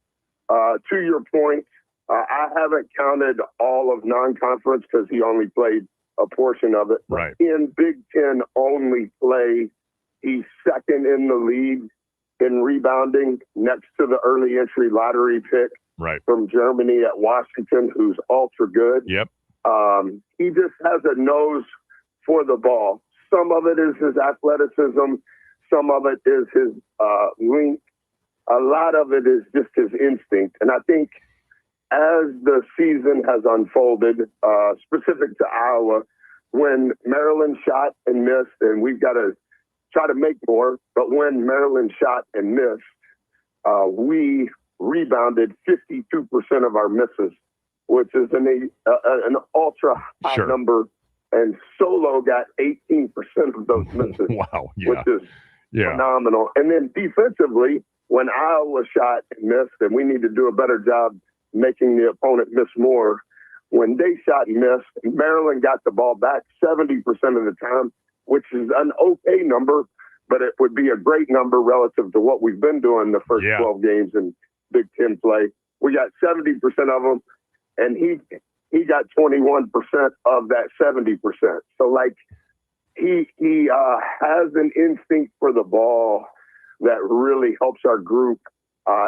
S10: To your point, I haven't counted all of non-conference because he only played a portion of it.
S1: Right.
S10: In Big Ten only play, he's second in the league in rebounding, next to the early entry lottery pick from Germany at Washington, who's ultra good.
S1: Yep.
S10: He just has a nose for the ball. Some of it is his athleticism. Some of it is his length. A lot of it is just his instinct. And I think as the season has unfolded, specific to Iowa, when Maryland shot and missed, and we've got to try to make more, but when Maryland shot and missed, we rebounded 52% of our misses, which is an ultra high number. And Solo got 18% of those misses,
S1: wow,
S10: which is phenomenal. And then defensively, when Iowa shot and missed, and we need to do a better job making the opponent miss more, when they shot and missed, Maryland got the ball back 70% of the time, which is an okay number, but it would be a great number relative to what we've been doing the first 12 games in Big Ten play. We got 70% of them, and he got 21% of that 70%. So, like, he has an instinct for the ball that really helps our group.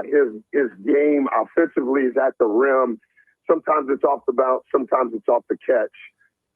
S10: His game offensively is at the rim. Sometimes it's off the bounce, sometimes it's off the catch.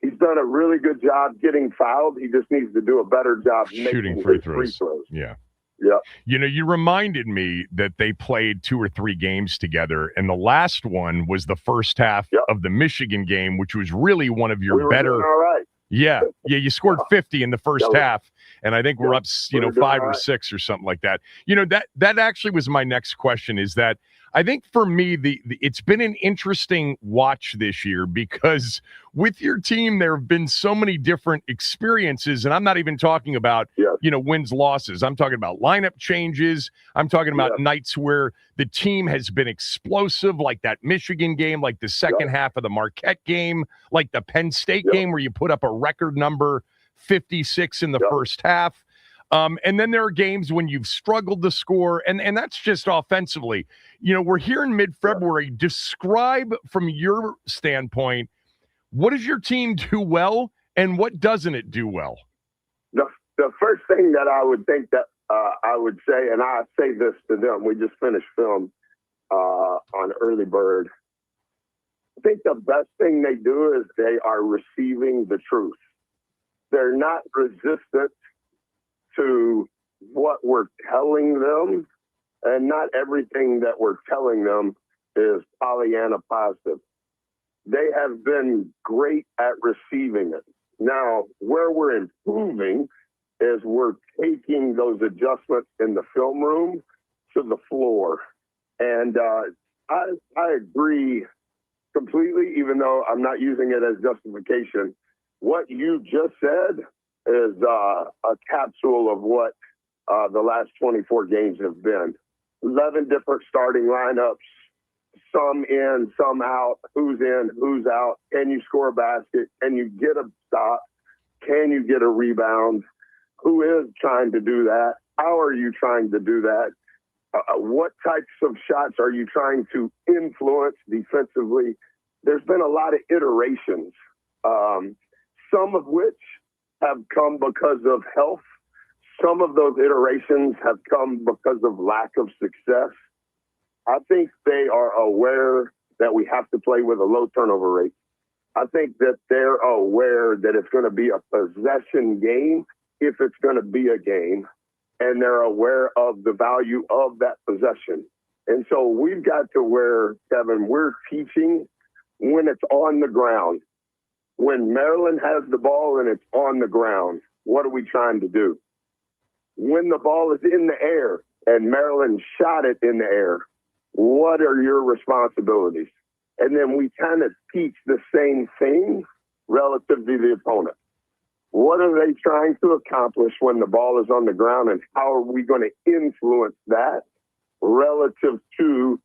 S10: He's done a really good job getting fouled. He just needs to do a better job
S1: shooting
S10: making
S1: free
S10: free throws.
S1: Yeah.
S10: Yeah.
S1: You know, you reminded me that they played 2 or 3 games together, and the last one was the first half of the Michigan game, which was really one of your better.
S10: All right.
S1: Yeah, you scored 50 in the first half, and I think we're up, 5 or 6 or something like that. You know, that actually was my next question, is that I think for me, it's been an interesting watch this year because with your team, there have been so many different experiences, and I'm not even talking about, wins, losses. I'm talking about lineup changes. I'm talking about nights where the team has been explosive, like that Michigan game, like the second half of the Marquette game, like the Penn State game where you put up a record number 56 in the first half. And then there are games when you've struggled to score, and that's just offensively. You know, we're here in mid-February. Describe from your standpoint, what does your team do well, and what doesn't it do well?
S10: The first thing that I would think that I would say, and I say this to them, we just finished film on Early Bird. I think the best thing they do is they are receiving the truth. They're not resistant to what we're telling them, and not everything that we're telling them is Pollyanna positive. They have been great at receiving it. Now, where we're improving is we're taking those adjustments in the film room to the floor. And I agree completely, even though I'm not using it as justification. What you just said is a capsule of what the last 24 games have been. 11 different starting lineups, some in, some out, who's in, who's out. Can you score a basket? Can you get a stop? Can you get a rebound? Who is trying to do that? How are you trying to do that? What types of shots are you trying to influence defensively? There's been a lot of iterations, some of which have come because of health. Some of those iterations have come because of lack of success. I think they are aware that we have to play with a low turnover rate. I think that they're aware that it's going to be a possession game if it's going to be a game, and they're aware of the value of that possession. And so we've got to where, Kevin, we're teaching when it's on the ground. When Maryland has the ball and it's on the ground, what are we trying to do? When the ball is in the air and Maryland shot it in the air, what are your responsibilities? And then we kind of teach the same thing relative to the opponent. What are they trying to accomplish when the ball is on the ground, and how are we going to influence that relative to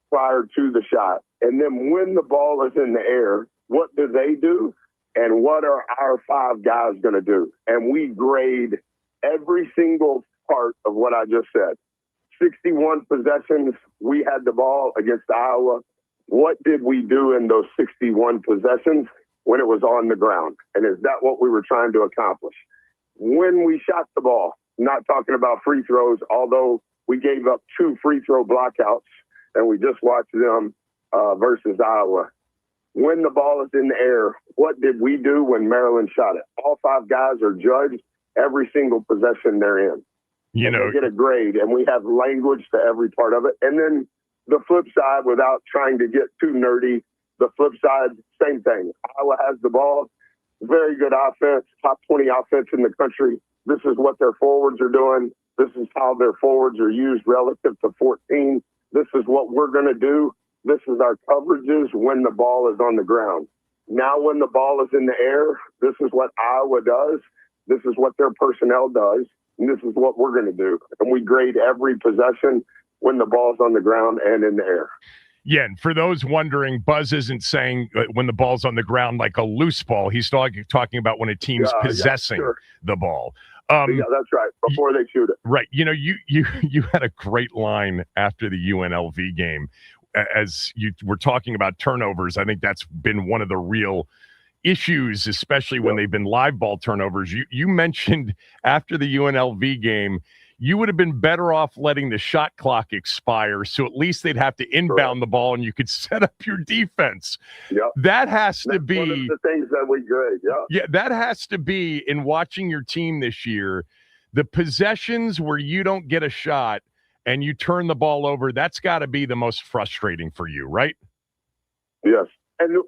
S10: prior to the shot? And then when the ball is in the air, what do they do? And what are our 5 guys going to do? And we grade every single part of what I just said. 61 possessions, we had the ball against Iowa. What did we do in those 61 possessions when it was on the ground? And is that what we were trying to accomplish? When we shot the ball, not talking about free throws, although we gave up 2 free throw blockouts, and we just watched them versus Iowa. When the ball is in the air, what did we do when Maryland shot it? All 5 guys are judged every single possession they're in. They get a grade, and we have language to every part of it. And then the flip side, without trying to get too nerdy, the flip side, same thing. Iowa has the ball, very good offense, top 20 offense in the country. This is what their forwards are doing. This is how their forwards are used relative to 14. This is what we're going to do. This is our coverages when the ball is on the ground. Now when the ball is in the air, this is what Iowa does. This is what their personnel does. And this is what we're going to do. And we grade every possession when the ball's on the ground and in the air.
S1: Yeah, and for those wondering, Buzz isn't saying when the ball's on the ground like a loose ball. He's talking about when a team's possessing the ball.
S10: Yeah, that's right, before they shoot it.
S1: Right. You know, you had a great line after the UNLV game. As you were talking about turnovers, I think that's been one of the real issues, especially when they've been live ball turnovers. You mentioned after the UNLV game, you would have been better off letting the shot clock expire, so at least they'd have to inbound the ball and you could set up your defense. That has to be
S10: one of the things that we grade.
S1: Yeah, that has to be, in watching your team this year, the possessions where you don't get a shot and you turn the ball over. That's got to be the most frustrating for you, right?
S10: Yes, and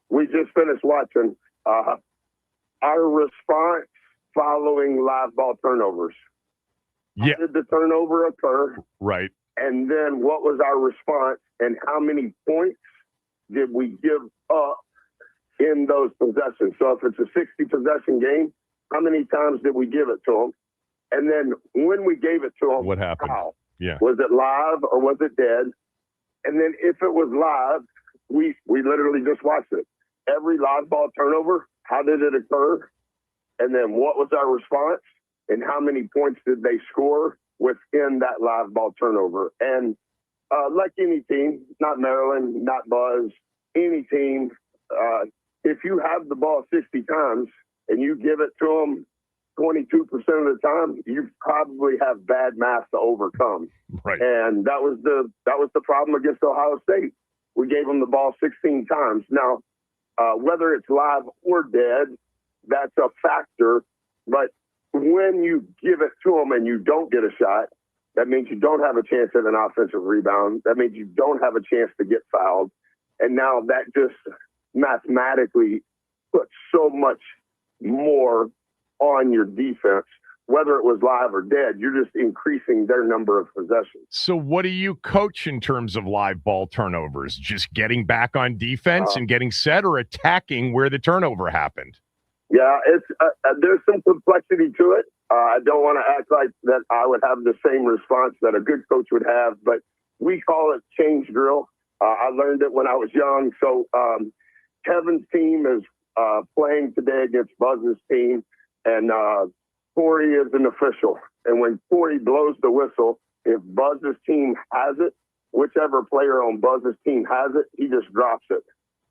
S10: we just finished watching our response following live ball turnovers.
S1: Yeah.
S10: How did the turnover occur?
S1: Right.
S10: And then what was our response, and how many points did we give up in those possessions? So if it's a 60 possession game, how many times did we give it to them? And then when we gave it to them,
S1: what happened?
S10: How?
S1: Yeah.
S10: Was it live or was it dead? And then if it was live, we literally just watched it. Every live ball turnover, how did it occur? And then what was our response? And how many points did they score within that live ball turnover? And like any team, not Maryland, not Buzz, any team, if you have the ball 60 times and you give it to them 22% of the time, you probably have bad math to overcome.
S1: Right.
S10: And that was the problem against Ohio State. We gave them the ball 16 times. Now, whether it's live or dead, that's a factor. But when you give it to them and you don't get a shot, that means you don't have a chance at an offensive rebound. That means you don't have a chance to get fouled. And now that just mathematically puts so much more on your defense. Whether it was live or dead, you're just increasing their number of possessions.
S1: So what do you coach in terms of live ball turnovers? Just getting back on defense and getting set, or attacking where the turnover happened?
S10: Yeah, it's there's some complexity to it. I don't want to act like that I would have the same response that a good coach would have, but we call it change drill. I learned it when I was young. So Kevin's team is playing today against Buzz's team, and Corey is an official. And when Corey blows the whistle, if Buzz's team has it, whichever player on Buzz's team has it, he just drops it.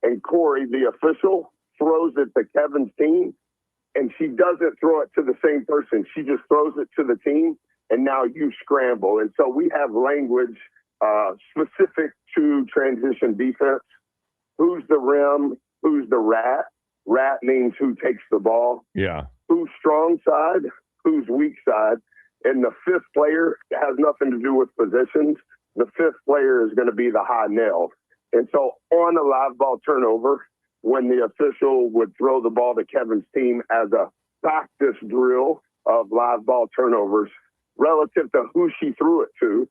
S10: And Corey, the official, throws it to Kevin's team, and she doesn't throw it to the same person. She just throws it to the team, and now you scramble. And so we have language specific to transition defense. Who's the rim? Who's the rat? Rat means who takes the ball.
S1: Yeah.
S10: Who's strong side? Who's weak side? And the fifth player has nothing to do with positions. The fifth player is going to be the high nail. And so on a live ball turnover, when the official would throw the ball to Kevin's team as a practice drill of live ball turnovers, relative to who she threw it to,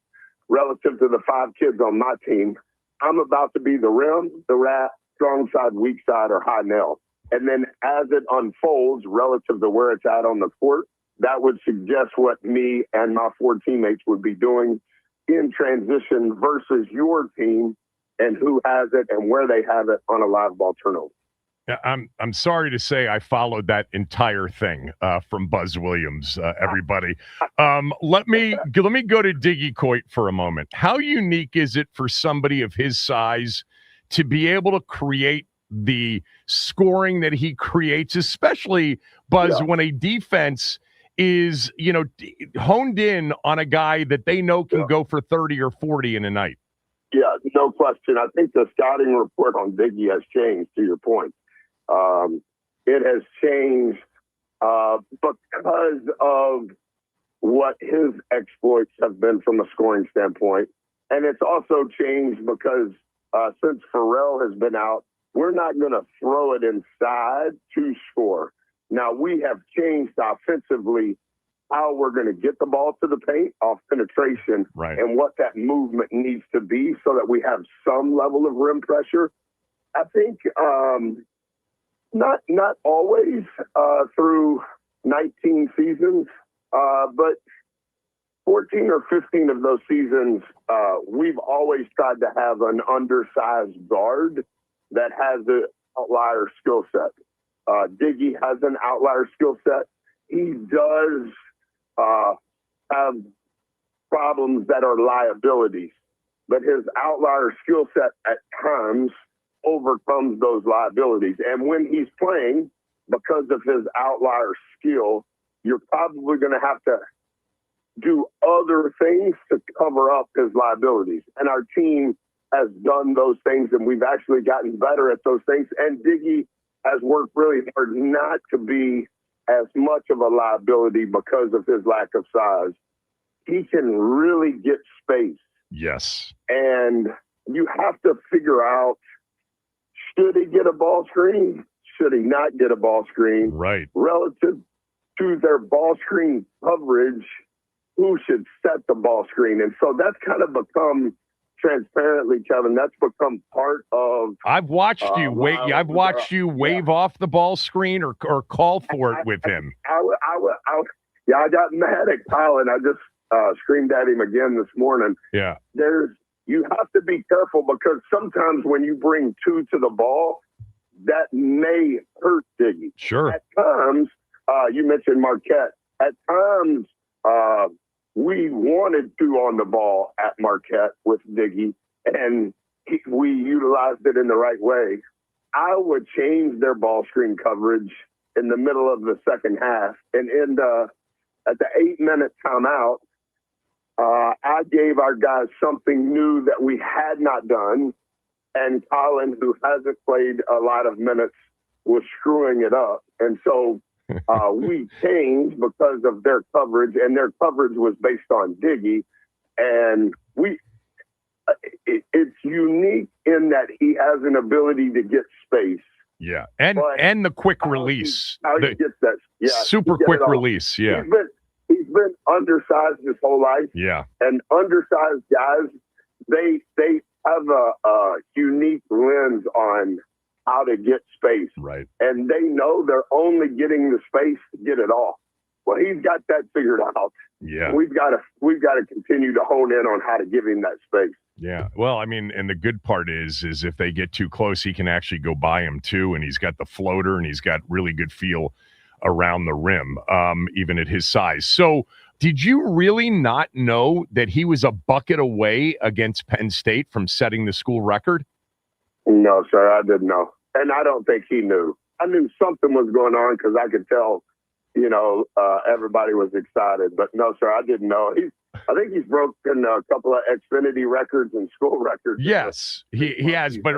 S10: relative to the 5 kids on my team, I'm about to be the rim, the rat, strong side, weak side, or high nail. And then as it unfolds relative to where it's at on the court, that would suggest what me and my 4 teammates would be doing in transition versus your team and who has it and where they have it on a live ball turnover.
S1: Yeah, I'm sorry to say I followed that entire thing from Buzz Williams, everybody. Let me go to Diggy Coit for a moment. How unique is it for somebody of his size to be able to create the scoring that he creates, especially, Buzz, when a defense is, honed in on a guy that they know can go for 30 or 40 in a night?
S10: Yeah, no question. I think the scouting report on Diggy has changed, to your point. It has changed because of what his exploits have been from a scoring standpoint. And it's also changed because since Pharrell has been out, we're not going to throw it inside to score. Now, we have changed offensively how we're going to get the ball to the paint off penetration,
S1: right,
S10: and what that movement needs to be so that we have some level of rim pressure. I think not always through 19 seasons, but 14 or 15 of those seasons, we've always tried to have an undersized guard that has an outlier skill set. Diggy has an outlier skill set. He does have problems that are liabilities, but his outlier skill set at times overcomes those liabilities. And when he's playing, because of his outlier skill, you're probably going to have to do other things to cover up his liabilities. And our team has done those things, and we've actually gotten better at those things. And Diggy has worked really hard not to be as much of a liability because of his lack of size. He can really get space.
S1: Yes.
S10: And you have to figure out, should he get a ball screen? Should he not get a ball screen?
S1: Right.
S10: Relative to their ball screen coverage, who should set the ball screen? And so that's kind of become, transparently, Kevin, that's become part of.
S1: I've watched you wait. I've watched you wave off the ball screen or call for it with him.
S10: I got mad at Colin. I just screamed at him again this morning.
S1: Yeah.
S10: You have to be careful because sometimes when you bring 2 to the ball, that may hurt Diggy.
S1: Sure.
S10: At times, you mentioned Marquette. At times, we wanted 2 on the ball at Marquette with Diggy, and we utilized it in the right way. I would change their ball screen coverage in the middle of the second half, and at the 8-minute timeout, I gave our guys something new that we had not done, and Colin, who hasn't played a lot of minutes, was screwing it up. And so we changed because of their coverage, and their coverage was based on Diggy. And it's unique in that he has an ability to get space.
S1: Yeah, and the quick release.
S10: How he gets that? Yeah,
S1: super quick release. Yeah.
S10: He's been undersized his whole life.
S1: Yeah.
S10: And undersized guys, they have a unique lens on how to get space.
S1: Right.
S10: And they know they're only getting the space to get it off. Well, he's got that figured out.
S1: Yeah.
S10: We've got to continue to hone in on how to give him that space.
S1: Yeah. Well, I mean, and the good part is if they get too close, he can actually go by him too. And he's got the floater and he's got really good feel around the rim, even at his size. So did you really not know that he was a bucket away against Penn State from setting the school record?
S10: No, sir, I didn't know. And I don't think he knew. I knew something was going on because I could tell, everybody was excited. But no, sir, I didn't know. I think he's broken a couple of Xfinity records and school records.
S1: Yes, he has. But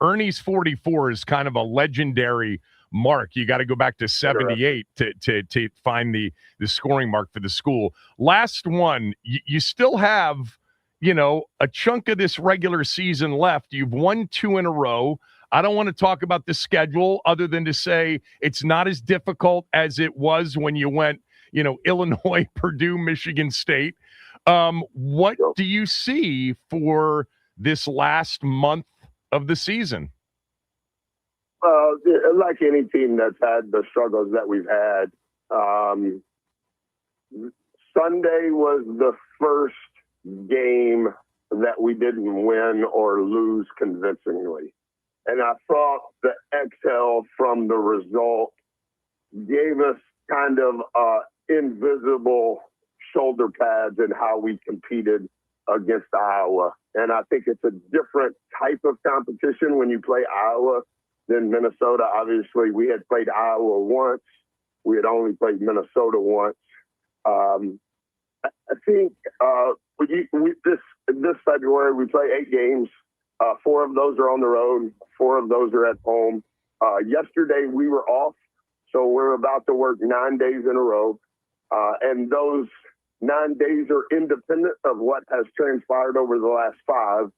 S1: Ernie's 44 is kind of a legendary mark. You got to go back to 78 to find the scoring mark for the school. Last one, you still have, a chunk of this regular season left. You've won 2 in a row. I don't want to talk about the schedule other than to say it's not as difficult as it was when you went, Illinois, Purdue, Michigan State. What do you see for this last month of the season?
S10: Like any team that's had the struggles that we've had, Sunday was the first game that we didn't win or lose convincingly. And I thought the exhale from the result gave us kind of invisible shoulder pads in how we competed against Iowa. And I think it's a different type of competition when you play Iowa than Minnesota. Obviously, we had played Iowa once. We had only played Minnesota once. I think this February we play 8 games. 4 of those are on the road. 4 of those are at home. Yesterday we were off, so we're about to work 9 days in a row. And those 9 days are independent of what has transpired over the last 5.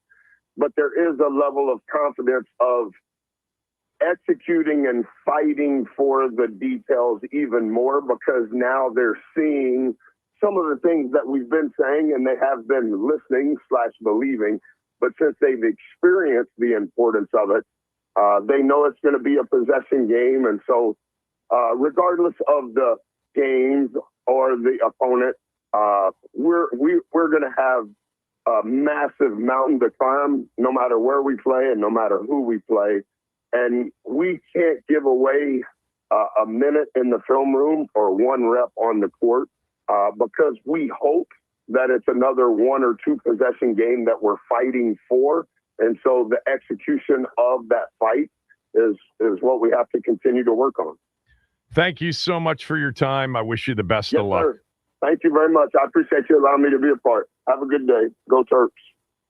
S10: But there is a level of confidence of executing and fighting for the details even more, because now they're seeing some of the things that we've been saying, and they have been listening / believing. But since they've experienced the importance of it, they know it's going to be a possession game. And so regardless of the games or the opponent, we're going to have a massive mountain to climb no matter where we play and no matter who we play. And we can't give away a minute in the film room or 1 rep on the court because we hope that it's another 1 or 2 possession game that we're fighting for. And so the execution of that fight is what we have to continue to work on.
S1: Thank you so much for your time. I wish you the best of luck.
S10: Sir. Thank you very much. I appreciate you allowing me to be a part. Have a good day. Go Terps.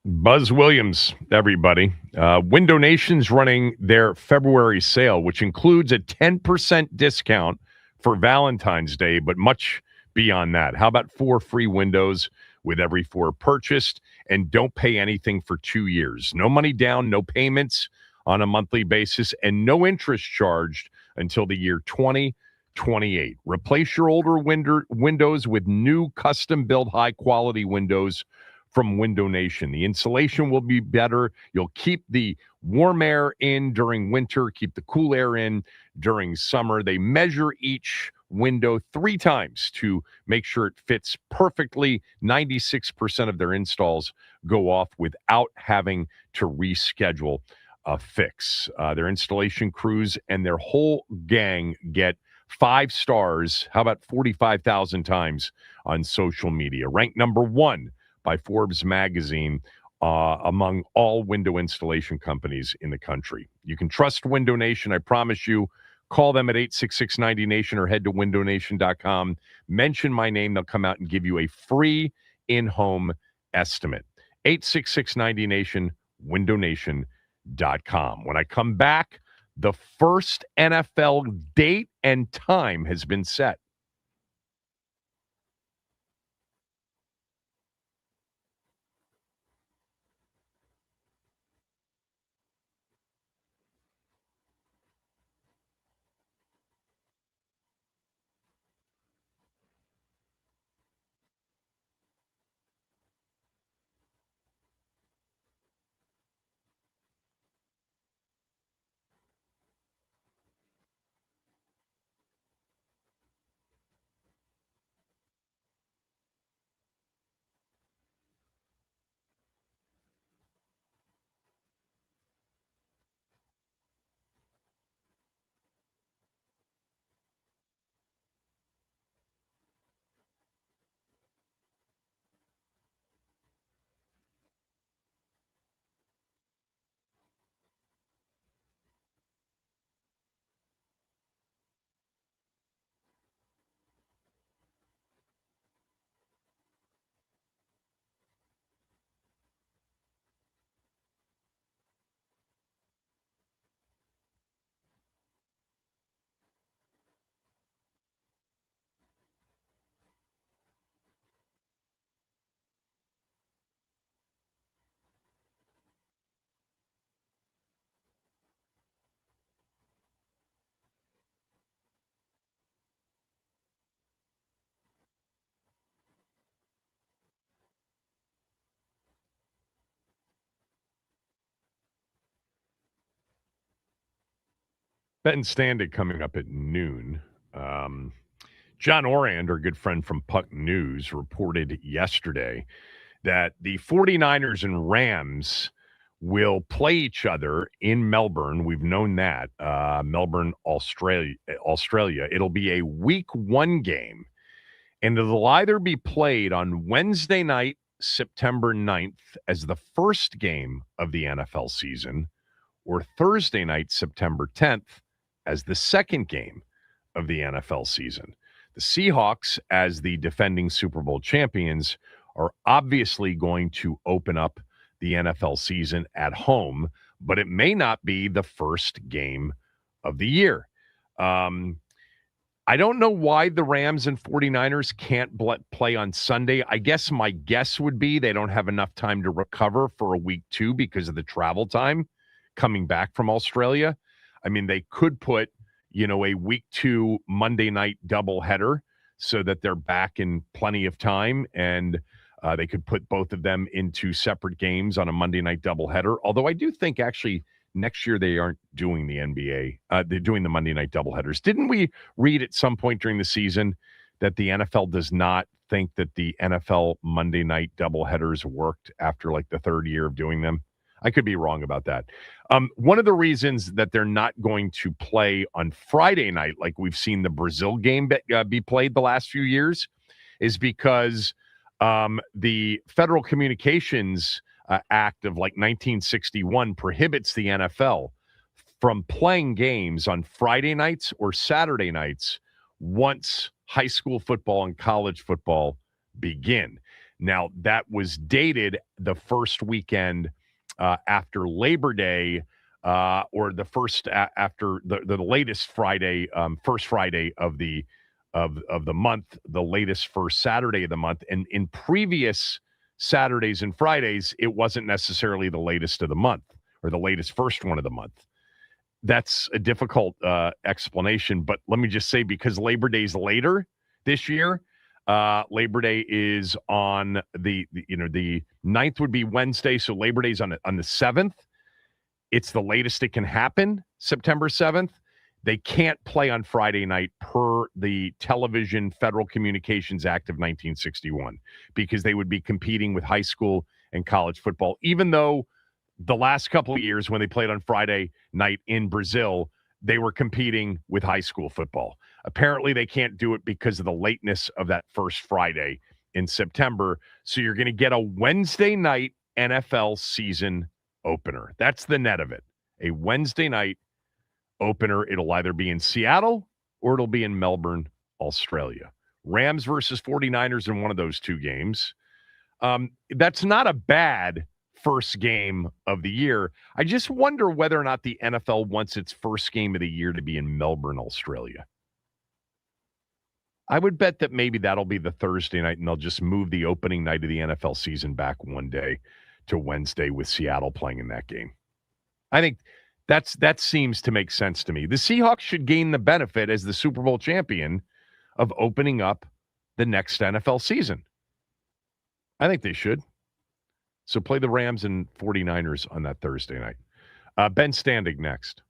S1: Buzz Williams, everybody. Window Nation's running their February sale, which includes a 10% discount for Valentine's Day, but much beyond that. How about 4 free windows with every 4 purchased, and don't pay anything for 2 years. No money down, no payments on a monthly basis, and no interest charged until the year 2028. Replace your older windows with new custom-built high-quality windows from Window Nation. The insulation will be better. You'll keep the warm air in during winter, keep the cool air in during summer. They measure each window 3 times to make sure it fits perfectly. 96% of their installs go off without having to reschedule a fix. Their installation crews and their whole gang get 5 stars. How about 45,000 times on social media? Ranked number 1 by Forbes magazine among all window installation companies in the country. You can trust Window Nation, I promise you. Call them at 866-90-NATION or head to windownation.com. Mention my name. They'll come out and give you a free in-home estimate. 866-90-NATION, windownation.com. When I come back, the first NFL date and time has been set. Ben Standig coming up at noon. John Orand, our good friend from Puck News, reported yesterday that the 49ers and Rams will play each other in Melbourne. We've known that. Melbourne, Australia. It'll be a week 1 game, and it'll either be played on Wednesday night, September 9th, as the first game of the NFL season, or Thursday night, September 10th, as the second game of the NFL season. The Seahawks, as the defending Super Bowl champions, are obviously going to open up the NFL season at home, but it may not be the first game of the year. I don't know why the Rams and 49ers can't play on Sunday. I guess my guess would be they don't have enough time to recover for a week 2 because of the travel time coming back from Australia. I mean, they could put, a week 2 Monday night doubleheader so that they're back in plenty of time, and they could put both of them into separate games on a Monday night doubleheader. Although I do think actually next year they aren't doing the NBA. They're doing the Monday night doubleheaders. Didn't we read at some point during the season that the NFL does not think that the NFL Monday night doubleheaders worked after like the third year of doing them? I could be wrong about that. One of the reasons that they're not going to play on Friday night, like we've seen the Brazil game be played the last few years, is because the Federal Communications Act of like 1961 prohibits the NFL from playing games on Friday nights or Saturday nights once high school football and college football begin. Now, that was dated the first weekend after Labor Day, or the first after the latest Friday, first Friday of the month, the latest first Saturday of the month. And in previous Saturdays and Fridays, it wasn't necessarily the latest of the month or the latest first one of the month. That's a difficult explanation, but let me just say, because Labor Day's later this year, Labor Day is on the 9th would be Wednesday, so Labor Day's on the 7th. It's the latest it can happen, September 7th. They can't play on Friday night per the Television Federal Communications Act of 1961 because they would be competing with high school and college football, even though the last couple of years when they played on Friday night in Brazil, they were competing with high school football. Apparently, they can't do it because of the lateness of that first Friday in September. So you're going to get a Wednesday night NFL season opener. That's the net of it. A Wednesday night opener. It'll either be in Seattle or it'll be in Melbourne, Australia. Rams versus 49ers in one of those two games. That's not a bad first game of the year. I just wonder whether or not the NFL wants its first game of the year to be in Melbourne, Australia. I would bet that maybe that'll be the Thursday night, and they'll just move the opening night of the NFL season back one day to Wednesday with Seattle playing in that game. I think that seems to make sense to me. The Seahawks should gain the benefit as the Super Bowl champion of opening up the next NFL season. I think they should. So play the Rams and 49ers on that Thursday night. Ben Standig next.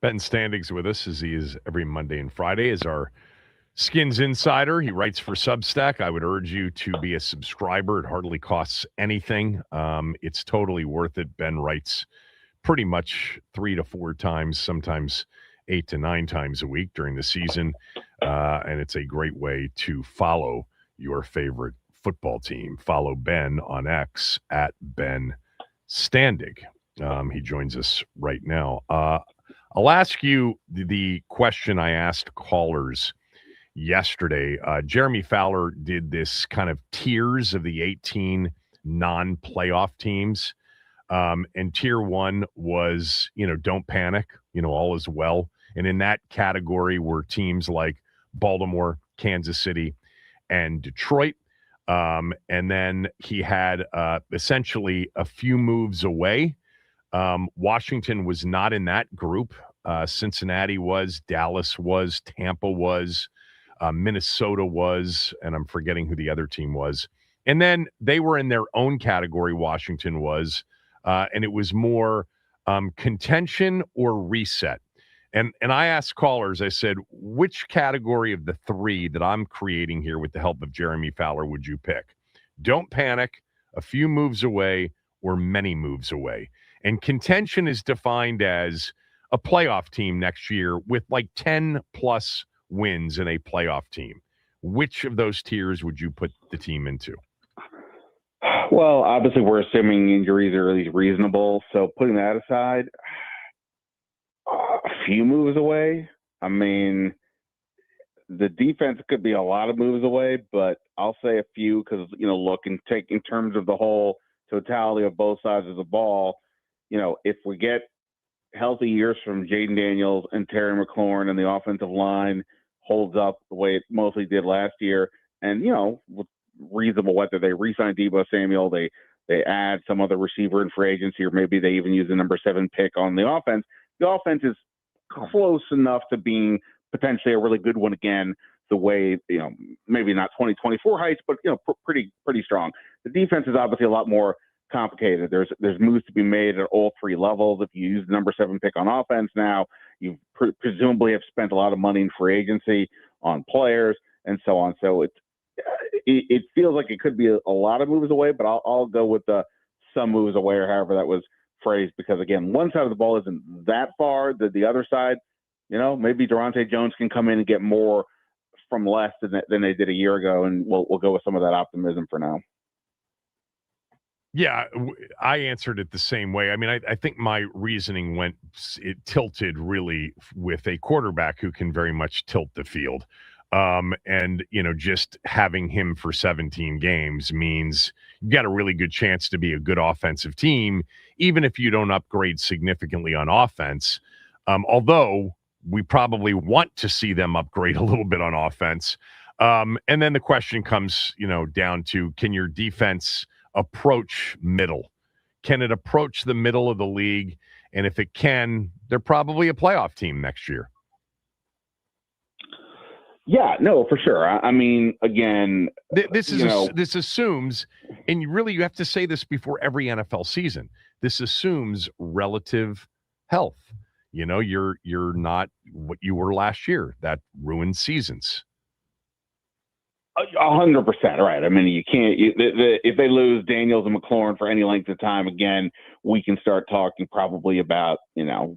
S1: Ben Standig's with us, as he is every Monday and Friday, as our Skins Insider. He writes for Substack. I would urge you to be a subscriber. It hardly costs anything. It's totally worth it. Ben writes pretty much 3 to 4 times, sometimes 8 to 9 times a week during the season. And it's a great way to follow your favorite football team. Follow Ben on X at Ben Standig. He joins us right now. I'll ask you the question I asked callers yesterday. Jeremy Fowler did this kind of tiers of the 18 non-playoff teams. And tier 1 was, don't panic, all is well. And in that category were teams like Baltimore, Kansas City, and Detroit. And then he had essentially a few moves away. Washington was not in that group. Cincinnati was, Dallas was, Tampa was, Minnesota was, and I'm forgetting who the other team was. And then they were in their own category, Washington was, and it was more contention or reset. And I asked callers, I said, which category of the 3 that I'm creating here with the help of Jeremy Fowler would you pick? Don't panic, a few moves away, or many moves away. And contention is defined as a playoff team next year with like 10 plus wins in a playoff team. Which of those tiers would you put the team into?
S11: Well, obviously we're assuming injuries are at least reasonable. So putting that aside, a few moves away. I mean, the defense could be a lot of moves away, but I'll say a few because, look, and take in terms of the whole totality of both sides of the ball, if we get healthy years from Jaden Daniels and Terry McLaurin and the offensive line holds up the way it mostly did last year, and, with reasonable weather, they re-signed Deebo Samuel, they add some other receiver in free agency, or maybe they even use the number 7 pick on the offense. The offense is close enough to being potentially a really good one again, the way, maybe not 2024 heights, but, pretty strong. The defense is obviously a lot more complicated. There's moves to be made at all 3 levels. If you use the number 7 pick on offense now, you presumably have spent a lot of money in free agency on players and so on. So it feels like it could be a lot of moves away, but I'll go with some moves away, or however that was phrased, because again, one side of the ball isn't that far. The other side, maybe Durante Jones can come in and get more from less than they did a year ago, and we'll go with some of that optimism for now.
S1: Yeah, I answered it the same way. I mean, I think my reasoning it tilted really with a quarterback who can very much tilt the field. And, just having him for 17 games means you've got a really good chance to be a good offensive team, even if you don't upgrade significantly on offense. Although we probably want to see them upgrade a little bit on offense. And then the question comes, down to, can your defense approach middle? Can it approach the middle of the league? And if it can, they're probably a playoff team next year.
S11: Yeah, no, for sure. I mean, again,
S1: this assumes, and you have to say this before every NFL season, this assumes relative health. You're not what you were last year. That ruined seasons.
S11: 100%, right. I mean, you can't. If they lose Daniels and McLaurin for any length of time, again, we can start talking probably about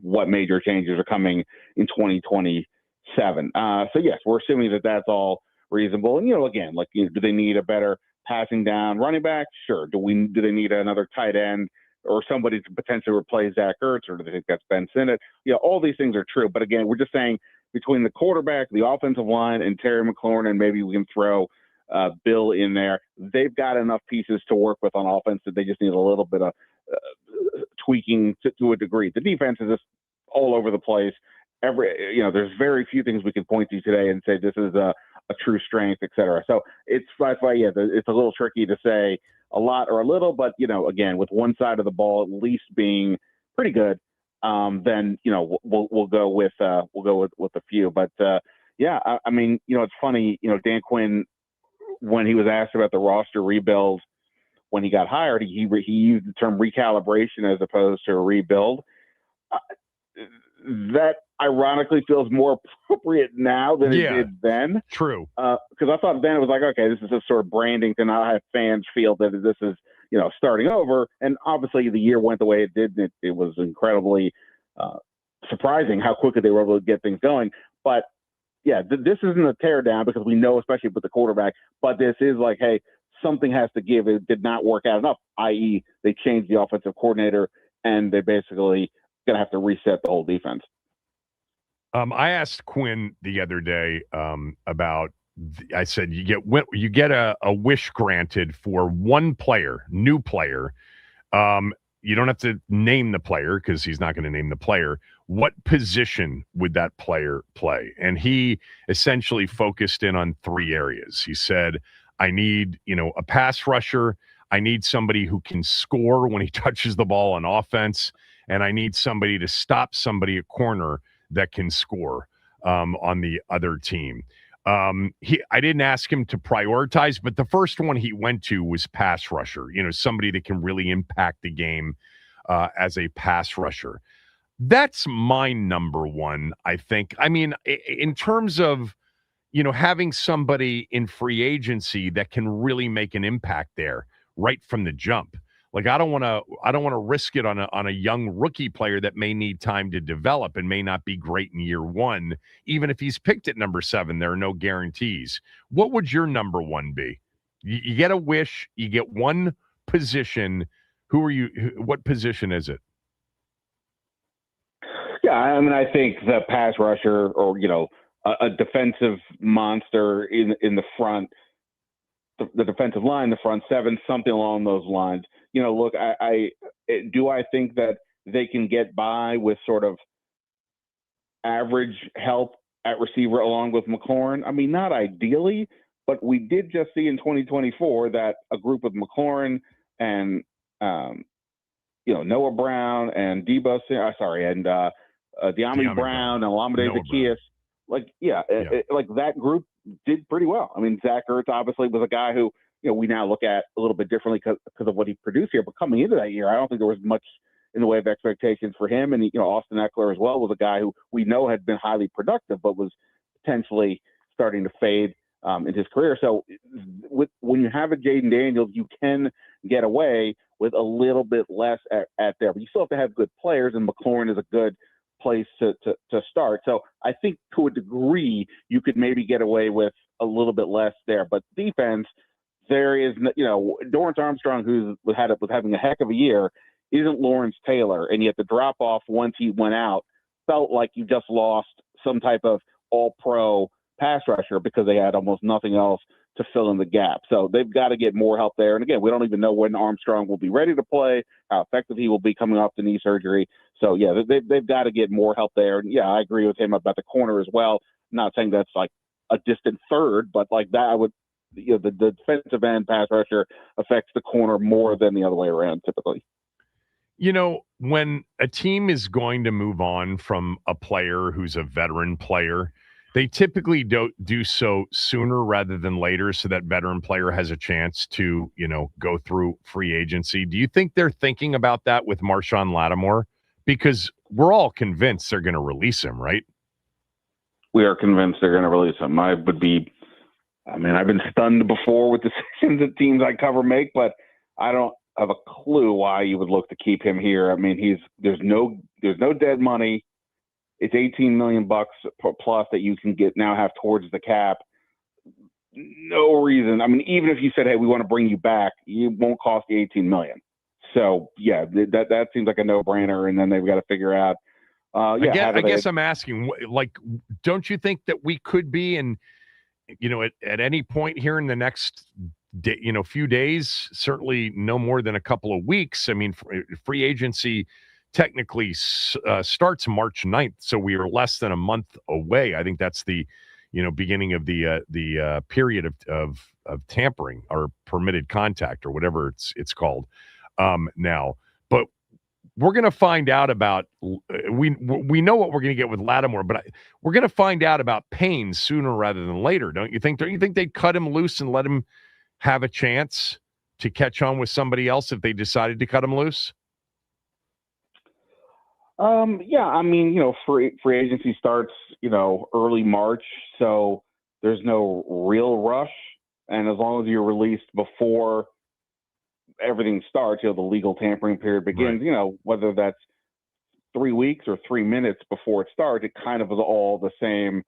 S11: what major changes are coming in 2027. So yes, we're assuming that that's all reasonable. And again, do they need a better passing down running back? Sure. Do they need another tight end or somebody to potentially replace Zach Ertz, or do they think that's Ben Sinnott? All these things are true. But again, we're just saying, between the quarterback, the offensive line, and Terry McLaurin, and maybe we can throw Bill in there, they've got enough pieces to work with on offense that they just need a little bit of tweaking to a degree. The defense is just all over the place. There's very few things we can point to today and say this is a true strength, et cetera. So it's a little tricky to say a lot or a little, but again, with one side of the ball at least being pretty good, then we'll go with a few. But I mean, it's funny, Dan Quinn, when he was asked about the roster rebuild when he got hired, he used the term recalibration as opposed to a rebuild. That ironically feels more appropriate now than it did then.
S1: True.
S11: Because I thought then it was like, okay, this is just sort of branding to not have fans feel that this is, starting over. And obviously the year went the way it did. It was incredibly surprising how quickly they were able to get things going. But yeah, this isn't a tear down because we know, especially with the quarterback, but this is like, hey, something has to give. It did not work out enough, i.e. they changed the offensive coordinator and they basically going to have to reset the whole defense.
S1: I asked Quinn the other day about, I said, you get a wish granted for one player, new player. You don't have to name the player because he's not going to name the player. What position would that player play? And he essentially focused in on 3 areas. He said, I need, a pass rusher. I need somebody who can score when he touches the ball on offense. And I need somebody to stop somebody at corner that can score on the other team. I didn't ask him to prioritize, but the first one he went to was pass rusher, somebody that can really impact the game as a pass rusher. That's my number one, I think. I mean, in terms of, having somebody in free agency that can really make an impact there right from the jump. Like, I don't want to risk it on a young rookie player that may need time to develop and may not be great in year one. Even if he's picked at number 7, there are no guarantees. What would your number one be? You get a wish, you get one position. What position is it?
S11: Yeah, I mean, I think the pass rusher or, a defensive monster in the front, the defensive line, the front 7, something along those lines. Look, I think that they can get by with sort of average help at receiver along with McLaurin. I mean, not ideally, but we did just see in 2024 that a group with McLaurin and Noah Brown and De'Ami Brown and Olamide Zaccheaus, like that group did pretty well. I mean, Zach Ertz obviously was a guy who, we now look at a little bit differently because of what he produced here. But coming into that year, I don't think there was much in the way of expectations for him. And, Austin Eckler as well was a guy who we know had been highly productive, but was potentially starting to fade in his career. So when you have a Jaden Daniels, you can get away with a little bit less at there. But you still have to have good players, and McLaurin is a good place to start. So I think to a degree you could maybe get away with a little bit less there. But defense, there is, Dorrance Armstrong, who was having a heck of a year, isn't Lawrence Taylor, and yet the drop off once he went out felt like you just lost some type of all-pro pass rusher because they had almost nothing else to fill in the gap. So they've got to get more help there. And again, we don't even know when Armstrong will be ready to play, how effective he will be coming off the knee surgery. So yeah, they've got to get more help there. And yeah, I agree with him about the corner as well. I'm not saying that's like a distant third, but like that, I would, the defensive end pass rusher affects the corner more than the other way around typically.
S1: When a team is going to move on from a player who's a veteran player, they typically do so sooner rather than later so that veteran player has a chance to, go through free agency. Do you think they're thinking about that with Marshawn Lattimore? Because we're all convinced they're going to release him, right?
S11: We are convinced they're going to release him. I've been stunned before with decisions that teams I cover make, but I don't have a clue why you would look to keep him here. I mean, there's no dead money. It's $18 million plus that you can have towards the cap. No reason. I mean, even if you said, "Hey, we want to bring you back," it won't cost you $18 million. So yeah, that seems like a no-brainer. And then they've got to figure out. I guess I'm asking, like, don't you think that we could be at any point here in the next few days, certainly no more than a couple of weeks. I mean, free agency technically starts March 9th, so we are less than a month away. I think that's the beginning of the period of tampering or permitted contact or whatever it's called now. But we're going to find out about we know what we're going to get with Lattimore, but we're going to find out about Payne sooner rather than later, don't you think? Don't you think they'd cut him loose and let him have a chance to catch on with somebody else if they decided to cut him loose? Yeah, I mean, free agency starts, early March, so there's no real rush. And as long as you're released before everything starts, the legal tampering period begins, whether that's 3 weeks or 3 minutes before it starts, it kind of is all the same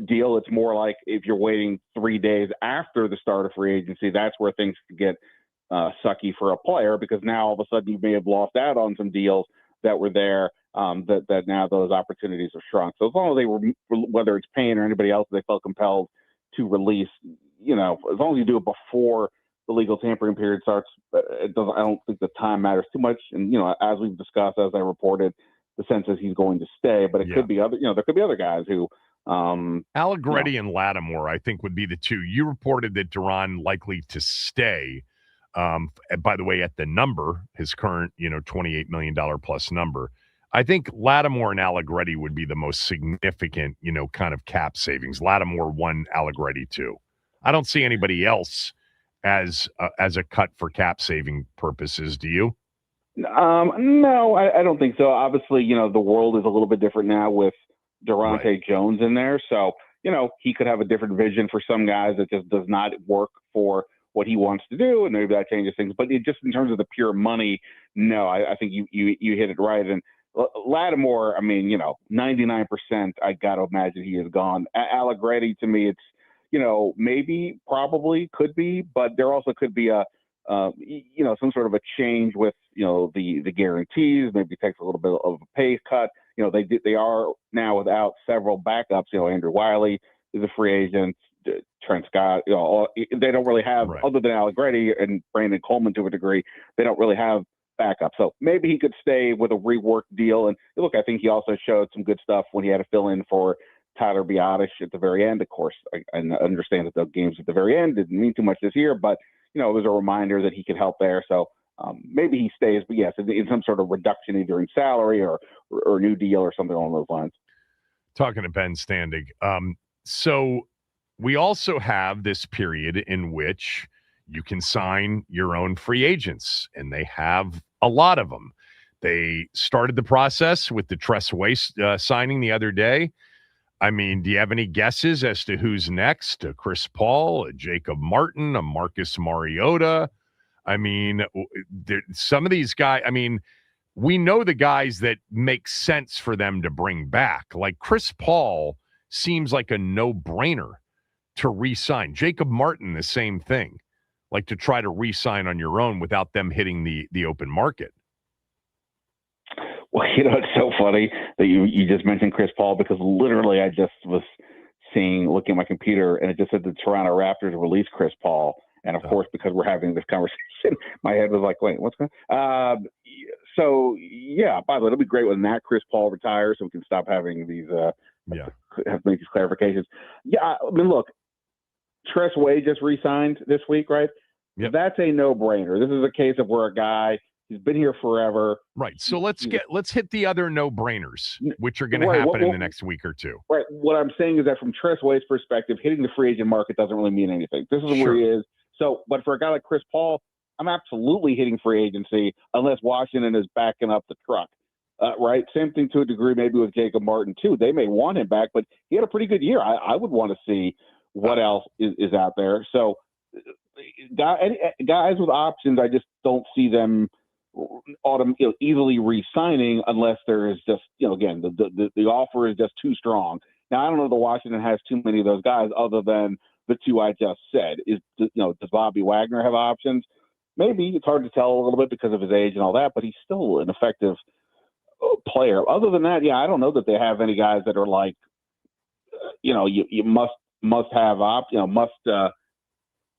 S11: deal. It's more like if you're waiting 3 days after the start of free agency, that's where things could get sucky for a player, because now all of a sudden you may have lost out on some deals that were there, that now those opportunities are shrunk. So as long as they were, whether it's Payne or anybody else, they felt compelled to release, as long as you do it before the legal tampering period starts, I don't think the time matters too much. And, as we've discussed, as I reported, the sense is he's going to stay, but it could be other, there could be other guys who,
S1: Allegretti and Lattimore, I think, would be the two. You reported that Duran likely to stay. By the way, at the number, his current, $28 million plus number, I think Lattimore and Allegretti would be the most significant, kind of cap savings. Lattimore 1, Allegretti 2. I don't see anybody else as a cut for cap saving purposes. Do you?
S11: No, I don't think so. Obviously, the world is a little bit different now with Durante Jones in there. So, he could have a different vision for some guys that just does not work for what he wants to do, and maybe that changes things. But just in terms of the pure money, no, I think you hit it right. And Lattimore, 99%, I got to imagine he is gone. Allegretti, to me, it's, maybe, probably, could be, but there also could be some sort of a change with, the guarantees, maybe takes a little bit of a pay cut. They are now without several backups. Andrew Wiley is a free agent. Trent Scott, they don't really have, other than Allegretti and Brandon Coleman to a degree, they don't really have backup. So maybe he could stay with a reworked deal. And look, I think he also showed some good stuff when he had to fill in for Tyler Biotish at the very end. Of course, I understand that the games at the very end didn't mean too much this year, but it was a reminder that he could help there. So maybe he stays, but yes, in some sort of reduction either in salary or new deal or something along those lines.
S1: Talking to Ben Standig. So we also have this period in which you can sign your own free agents, and they have a lot of them. They started the process with the Tress Waste signing the other day. Do you have any guesses as to who's next? A Chris Paul, a Jacob Martin, a Marcus Mariota? Some of these guys, we know the guys that make sense for them to bring back. Like Chris Paul seems like a no-brainer to re-sign. Jacob Martin, the same thing, like to try to re-sign on your own without them hitting the open market.
S11: Well, it's so funny that you just mentioned Chris Paul, because literally I just was looking at my computer, and it just said the Toronto Raptors released Chris Paul. And of course, because we're having this conversation, my head was like, wait, what's going on? So yeah, by the way, it'll be great when that Chris Paul retires, so we can stop having these, have these clarifications. Yeah. Look, Tress Way just re-signed this week, right? Yep. That's a no-brainer. This is a case of where a guy, he's been here forever.
S1: Right. So let's hit the other no-brainers, which are going to happen in the next week or two.
S11: Right. What I'm saying is that from Tress Way's perspective, hitting the free agent market doesn't really mean anything. This is where he is. So, but for a guy like Chris Paul, I'm absolutely hitting free agency unless Washington is backing up the truck. Right. Same thing to a degree, maybe with Jacob Martin too. They may want him back, but he had a pretty good year. I would want to see what else is out there. So guys with options, I just don't see them easily re-signing unless there is just, again, the offer is just too strong. Now, I don't know if Washington has too many of those guys other than the two I just said. Does Bobby Wagner have options? Maybe. It's hard to tell a little bit because of his age and all that, but he's still an effective player. Other than that, I don't know that they have any guys that are like, you must have must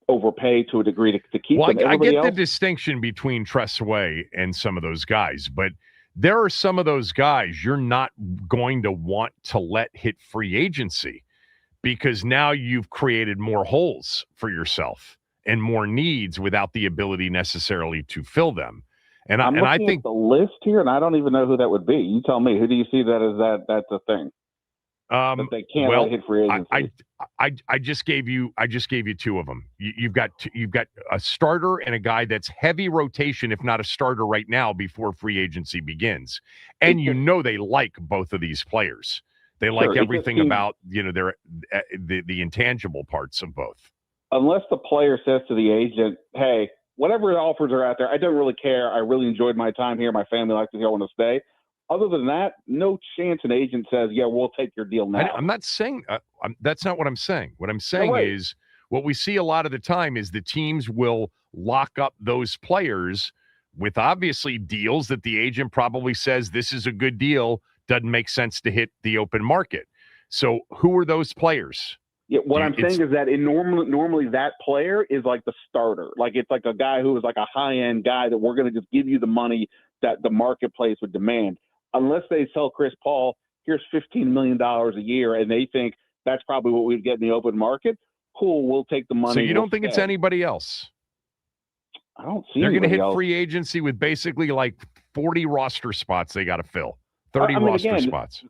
S11: overpay to a degree to keep them.
S1: I get the distinction between Tress Way and some of those guys, but there are some of those guys you're not going to want to let hit free agency, because now you've created more holes for yourself and more needs without the ability necessarily to fill them. And I think
S11: at the list here, and I don't even know who that would be. You tell me. Who do you see that as that's a thing? But they can't let it hit free agency.
S1: I just gave you two of them. You've got a starter and a guy that's heavy rotation, if not a starter right now before free agency begins. And they like both of these players. They like everything about their the intangible parts of both.
S11: Unless the player says to the agent, "Hey, whatever offers are out there, I don't really care. I really enjoyed my time here. My family likes it here. I want to stay." Other than that, no chance an agent says, "Yeah, we'll take your deal now."
S1: I'm not saying that's not what I'm saying. What I'm saying is what we see a lot of the time is the teams will lock up those players with obviously deals that the agent probably says this is a good deal. Doesn't make sense to hit the open market. So who are those players?
S11: Yeah, what I'm saying is that normally that player is like the starter. Like it's like a guy who is like a high-end guy that we're going to just give you the money that the marketplace would demand. Unless they sell Chris Paul, here's $15 million a year, and they think that's probably what we'd get in the open market, cool, we'll take the money.
S1: So you don't think it's anybody else?
S11: I don't see.
S1: They're going to hit free agency with basically like 40 roster spots they got to fill. 30 roster spots.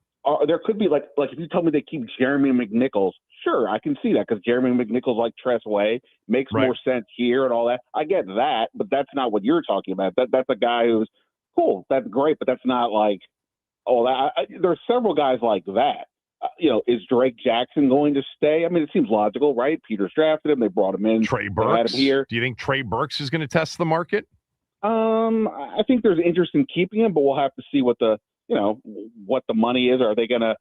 S11: There could be like if you tell me they keep Jeremy McNichols, sure, I can see that because Jeremy McNichols like Tress Way makes more sense here and all that. I get that, but that's not what you're talking about. That's a guy who's cool. That's great, but that's not like there's several guys like that. Is Drake Jackson going to stay? I mean, it seems logical, right? Peter's drafted him. They brought him in.
S1: Trey Burks. Here. Do you think Trey Burks is going to test the market?
S11: I think there's interest in keeping him, but we'll have to see what the money is. Are they going to,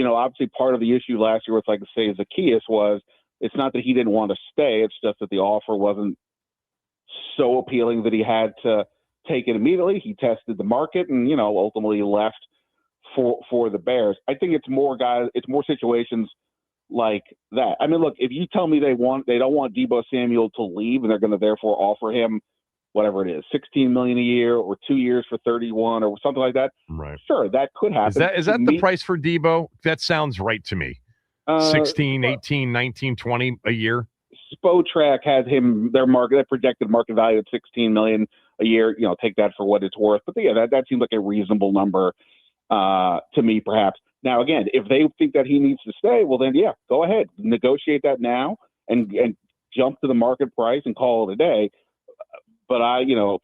S11: obviously part of the issue last year with, like I say, Zacchaeus was it's not that he didn't want to stay. It's just that the offer wasn't so appealing that he had to take it immediately. He tested the market and, ultimately left for the Bears. I think it's more situations like that. I mean, look, if you tell me they don't want Deebo Samuel to leave and they're going to therefore offer him whatever it is, $16 million a year or 2 years for 31 or something like that.
S1: Right.
S11: Sure, that could happen.
S1: Is that the price for Deebo? That sounds right to me. 16, 18, 19, 20 a year.
S11: Spotrac has him their projected market value at $16 million a year. Take that for what it's worth. But yeah, that seems like a reasonable number to me, perhaps. Now, again, if they think that he needs to stay, well, then yeah, go ahead, negotiate that now and jump to the market price and call it a day. But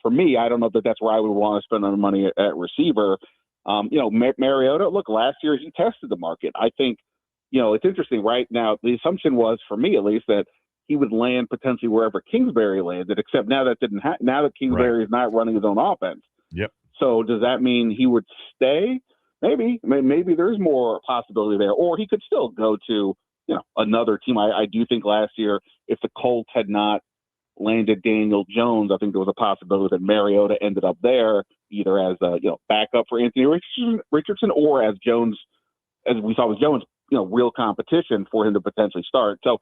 S11: for me, I don't know that that's where I would want to spend the money at receiver. Mariota, look, last year he tested the market. I think, it's interesting right now. The assumption was, for me at least, that he would land potentially wherever Kingsbury landed, except now that didn't happen. Now that Kingsbury is not running his own offense.
S1: Yep.
S11: So does that mean he would stay? Maybe there's more possibility there, or he could still go to, another team. I do think last year, if the Colts had not landed Daniel Jones, I think there was a possibility that Mariota ended up there either as a backup for Anthony Richardson or as Jones, as we saw with Jones, real competition for him to potentially start. So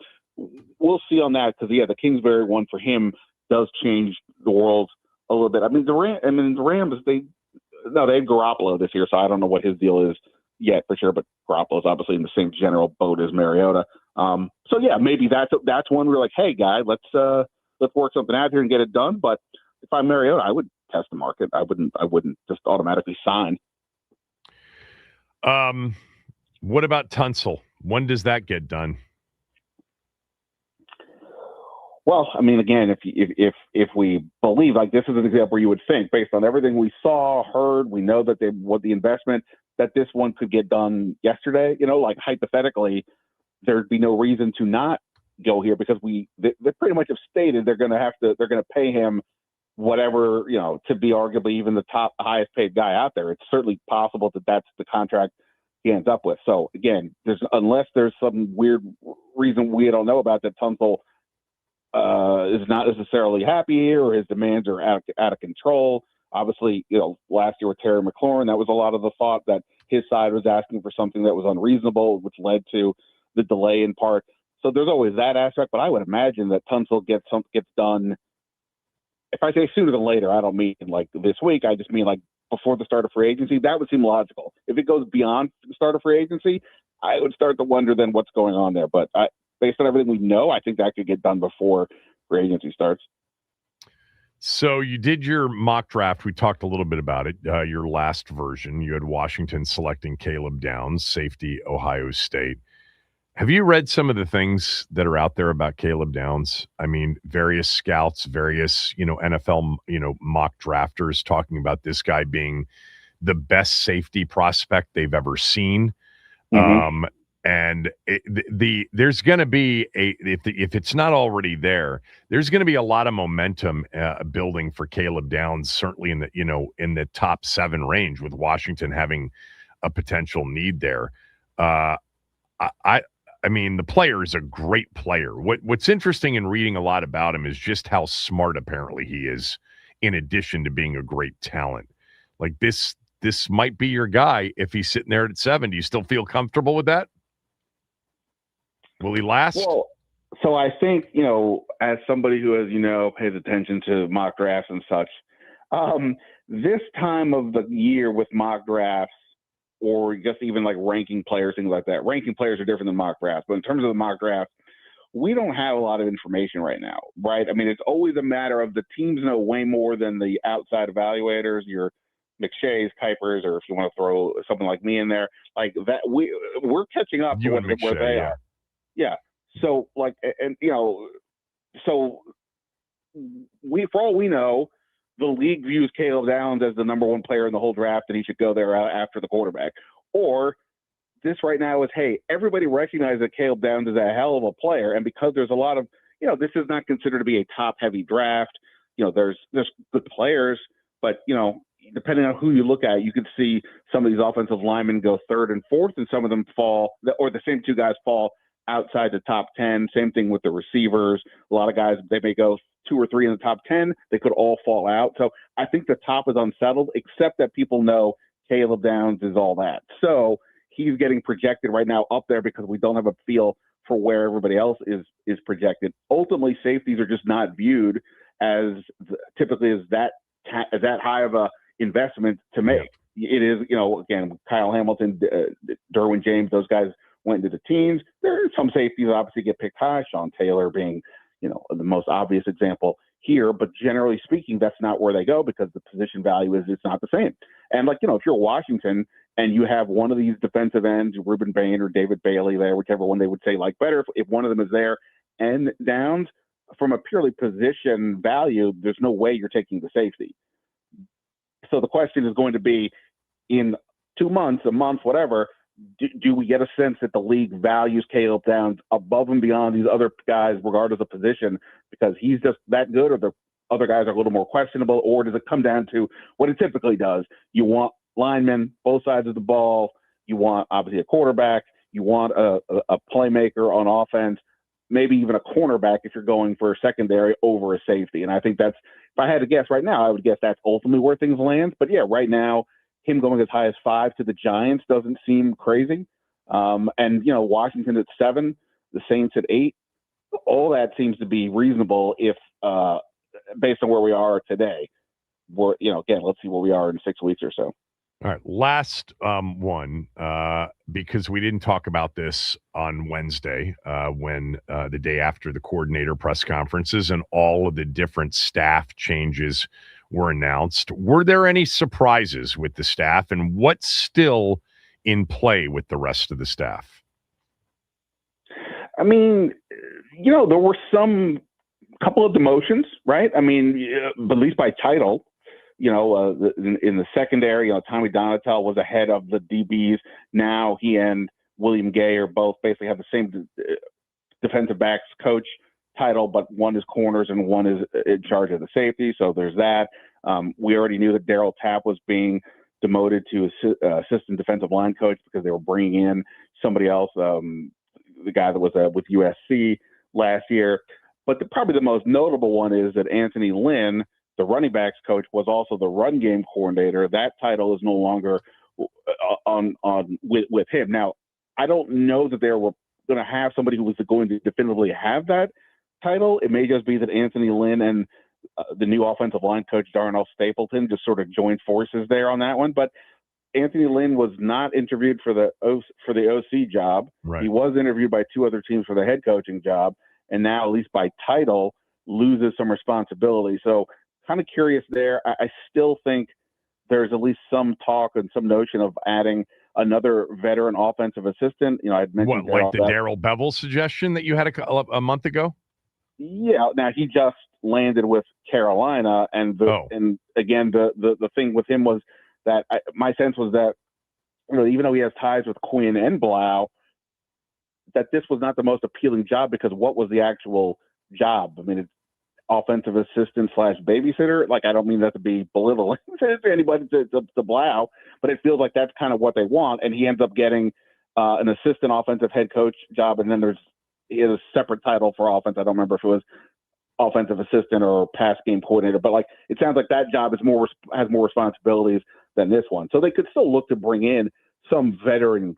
S11: we'll see on that because the Kingsbury one for him does change the world a little bit. I mean the Rams they had Garoppolo this year, so I don't know what his deal is yet for sure. But Garoppolo's obviously in the same general boat as Mariota. So yeah, maybe that's one where like, hey guy, let's work something out here and get it done. But if I'm Mariota, I would test the market. I wouldn't just automatically sign.
S1: What about Tunsil? When does that get done?
S11: Well, I mean, again, if we believe, like this is an example where you would think, based on everything we saw, heard, we know that what the investment, that this one could get done yesterday. Like hypothetically, there'd be no reason to not go here because they pretty much have stated they're going to pay him whatever, to be arguably even the highest paid guy out there. It's certainly possible that that's the contract he ends up with. So again, unless there's some weird reason we don't know about that Tunsil is not necessarily happy here or his demands are out of control. Obviously, last year with Terry McLaurin, that was a lot of the thought that his side was asking for something that was unreasonable, which led to the delay in part. So there's always that aspect, but I would imagine that Tunsil gets done. If I say sooner than later, I don't mean like this week. I just mean like before the start of free agency. That would seem logical. If it goes beyond the start of free agency, I would start to wonder then what's going on there. But based on everything we know, I think that could get done before free agency starts.
S1: So you did your mock draft. We talked a little bit about it. Your last version, you had Washington selecting Caleb Downs, safety, Ohio State. Have you read some of the things that are out there about Caleb Downs? I mean, various scouts, various, NFL, mock drafters talking about this guy being the best safety prospect they've ever seen. And there's going to be if it's not already there, there's going to be a lot of momentum building for Caleb Downs, certainly in the top 7 range, with Washington having a potential need there. I mean, the player is a great player. What's interesting in reading a lot about him is just how smart apparently he is, in addition to being a great talent. Like this might be your guy if he's sitting there at 7. Do you still feel comfortable with that? Will he last?
S11: Well, so I think, as somebody who has, pays attention to mock drafts and such, this time of the year with mock drafts, or just even like ranking players, things like that. Ranking players are different than mock drafts. But in terms of the mock draft, we don't have a lot of information right now, right? I mean, it's always a matter of the teams know way more than the outside evaluators, your McShays, Kuipers, or if you want to throw something like me in there, like that. We're catching up to where they are. Yeah. So so for all we know, the league views Caleb Downs as the number 1 player in the whole draft, and he should go there after the quarterback. Or this right now is, hey, everybody recognizes that Caleb Downs is a hell of a player, and because there's a lot of, this is not considered to be a top-heavy draft. There's good players, but depending on who you look at, you can see some of these offensive linemen go 3rd and 4th, and some of them fall, or the same 2 guys fall outside the top 10. Same thing with the receivers. A lot of guys, they may go 2 or 3 in the top 10. They could all fall out. So I think the top is unsettled, except that people know Caleb Downs is all that. So he's getting projected right now up there because we don't have a feel for where everybody else is projected. Ultimately, safeties are just not viewed as typically as that high of a investment to make. It is, again, Kyle Hamilton, Derwin James, those guys went into the teens. There are some safeties that obviously get picked high, Sean Taylor being, the most obvious example here, but generally speaking, that's not where they go because the position value it's not the same. And if you're Washington and you have one of these defensive ends, Ruben Bain or David Bailey there, whichever one they would say like better, if one of them is there and Downs, from a purely position value, there's no way you're taking the safety. So the question is going to be, in 2 months, a month, whatever, do we get a sense that the league values Caleb Downs above and beyond these other guys, regardless of position, because he's just that good, or the other guys are a little more questionable, or does it come down to what it typically does? You want linemen, both sides of the ball. You want, obviously, a quarterback. You want a playmaker on offense, maybe even a cornerback if you're going for a secondary over a safety. And I think that's, if I had to guess right now, I would guess that's ultimately where things land. But yeah, right now, him going as high as 5 to the Giants doesn't seem crazy. And, Washington at 7, the Saints at 8, all that seems to be reasonable if, based on where we are today. Again, let's see where we are in 6 weeks or so.
S1: All right, last one, because we didn't talk about this on Wednesday when the day after the coordinator press conferences and all of the different staff changes were announced. Were there any surprises with the staff, and what's still in play with the rest of the staff?
S11: I mean, there were couple of demotions, right? I mean, at least by title. In the secondary, Tommy Donatel was ahead of the DBs. Now he and William Gay are both basically have the same defensive backs coach title, but one is corners and one is in charge of the safety. So there's that. We already knew that Darryl Tapp was being demoted to assistant defensive line coach because they were bringing in somebody else, the guy that was with USC last year. But probably the most notable one is that Anthony Lynn, the running backs coach, was also the run game coordinator. That title is no longer with him. Now, I don't know that they were going to have somebody who was going to definitively have that title. It may just be that Anthony Lynn and the new offensive line coach, Darnell Stapleton, just sort of joined forces there on that one. But Anthony Lynn was not interviewed for the OC job.
S1: Right.
S11: He was interviewed by 2 other teams for the head coaching job, and now, at least by title, loses some responsibility. So kind of curious there. I still think there's at least some talk and some notion of adding another veteran offensive assistant. You know, I'd mentioned
S1: What, like the Darrell Bevel suggestion that you had a month ago?
S11: Yeah. Now he just landed with Carolina, and and again the thing with him was that my sense was that, you know, even though he has ties with Quinn and Blough, that this was not the most appealing job, because what was the actual job? I mean, it's offensive assistant / babysitter. Like, I don't mean that to be belittling to anybody, to Blough, but it feels like that's kind of what they want. And he ends up getting an assistant offensive head coach job, and then he has a separate title for offense. I don't remember if it was offensive assistant or pass game coordinator, but like, it sounds like that job has more responsibilities than this one. So they could still look to bring in some veteran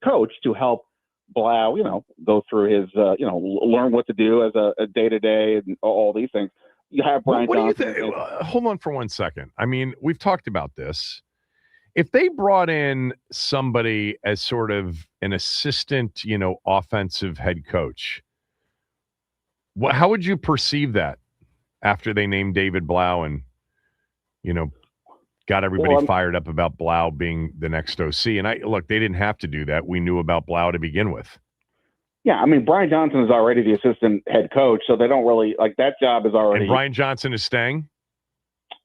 S11: coach to help Blough, you know, go through his, you know, learn what to do as a day-to-day and all these things. You have Brian Johnson.
S1: Do you think? Hold on for 1 second. I mean, we've talked about this. If they brought in somebody as sort of an assistant, you know, offensive head coach, how would you perceive that after they named David Blough and, you know, got everybody fired up about Blough being the next OC? And look, they didn't have to do that. We knew about Blough to begin with.
S11: Yeah, I mean, Brian Johnson is already the assistant head coach, so they don't really, like, that job is already.
S1: And Brian Johnson is staying?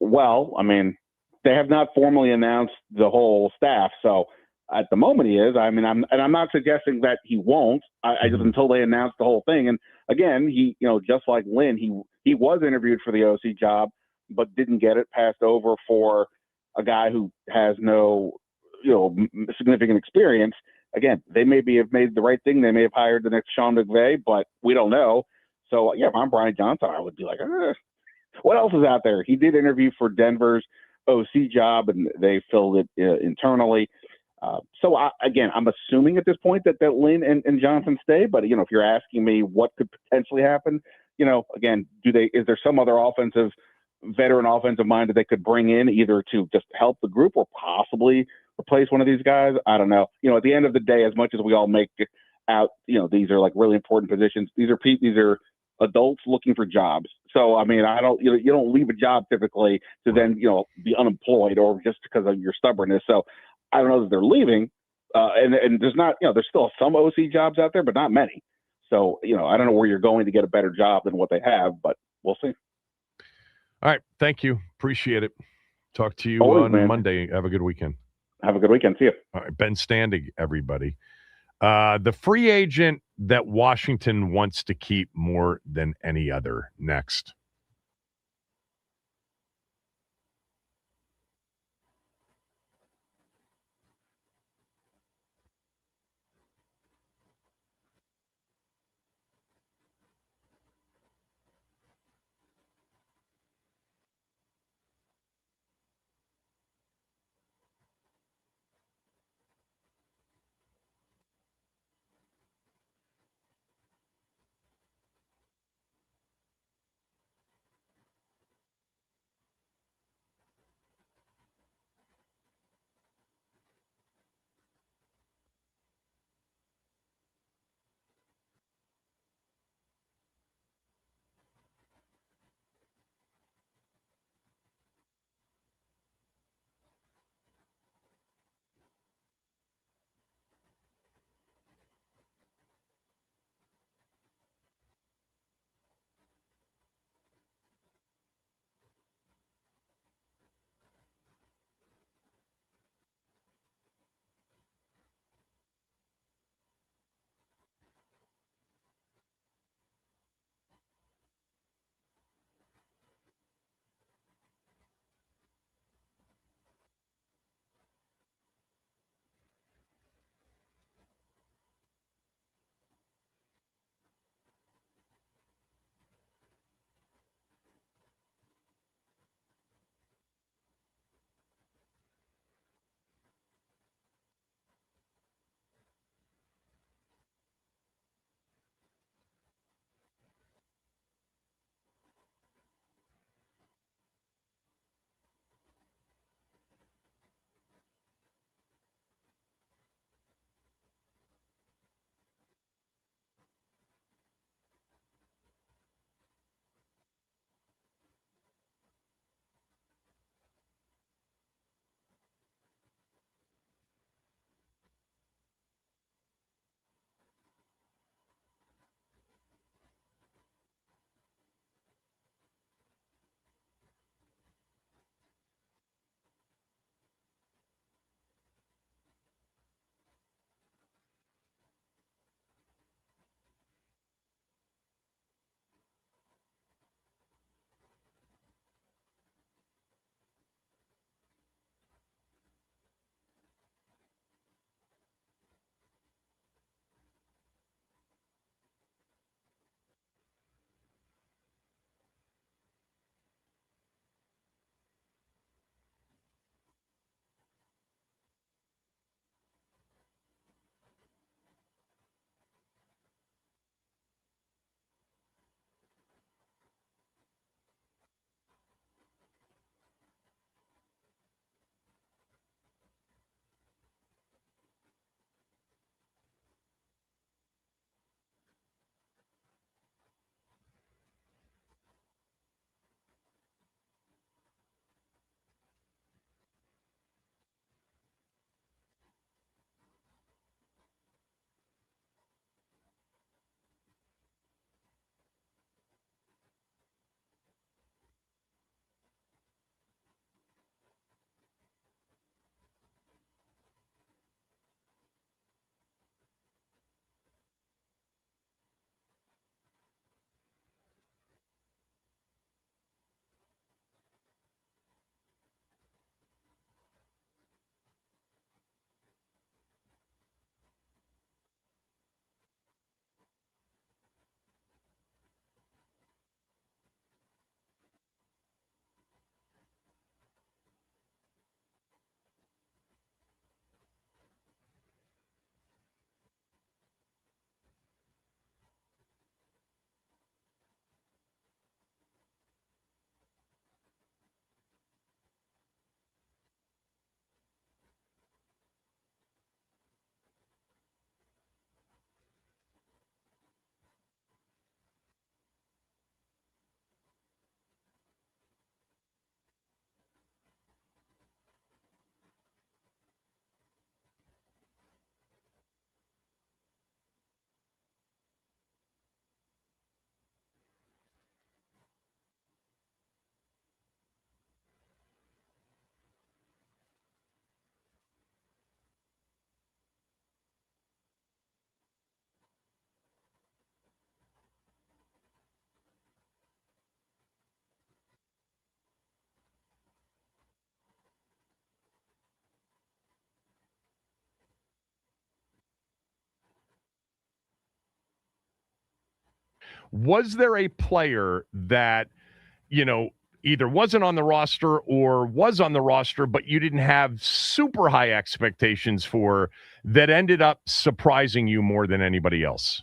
S11: Well, I mean, they have not formally announced the whole staff, so at the moment he is. I mean, I'm not suggesting that he won't. I just, until they announce the whole thing. And again, he, you know, just like Lynn, he was interviewed for the OC job, but didn't get it, passed over for a guy who has no, you know, significant experience. Again, they maybe have made the right thing. They may have hired the next Sean McVay, but we don't know. So yeah, if I'm Brian Johnson, I would be like, what else is out there? He did interview for Denver's OC job, and they filled it internally. So again, I'm assuming at this point that Lynn and Johnson stay. But, you know, if you're asking me what could potentially happen, you know, again, is there some other veteran offensive mind that they could bring in, either to just help the group or possibly replace one of these guys? I don't know. You know, at the end of the day, as much as we all make out, you know, these are like really important positions, these are adults looking for jobs. So, I mean, you don't leave a job typically to then, you know, be unemployed or just because of your stubbornness. So I don't know that they're leaving. And there's not, you know, there's still some OC jobs out there, but not many. So, you know, I don't know where you're going to get a better job than what they have, but we'll see.
S1: All right. Thank you. Appreciate it. Talk to you on Monday. Have a good weekend.
S11: Have a good weekend. See you.
S1: All right. Ben Standig, everybody. The free agent that Washington wants to keep more than any other. Next. Was there a player that, either wasn't on the roster or was on the roster, but you didn't have super high expectations for, that ended up surprising you more than anybody else?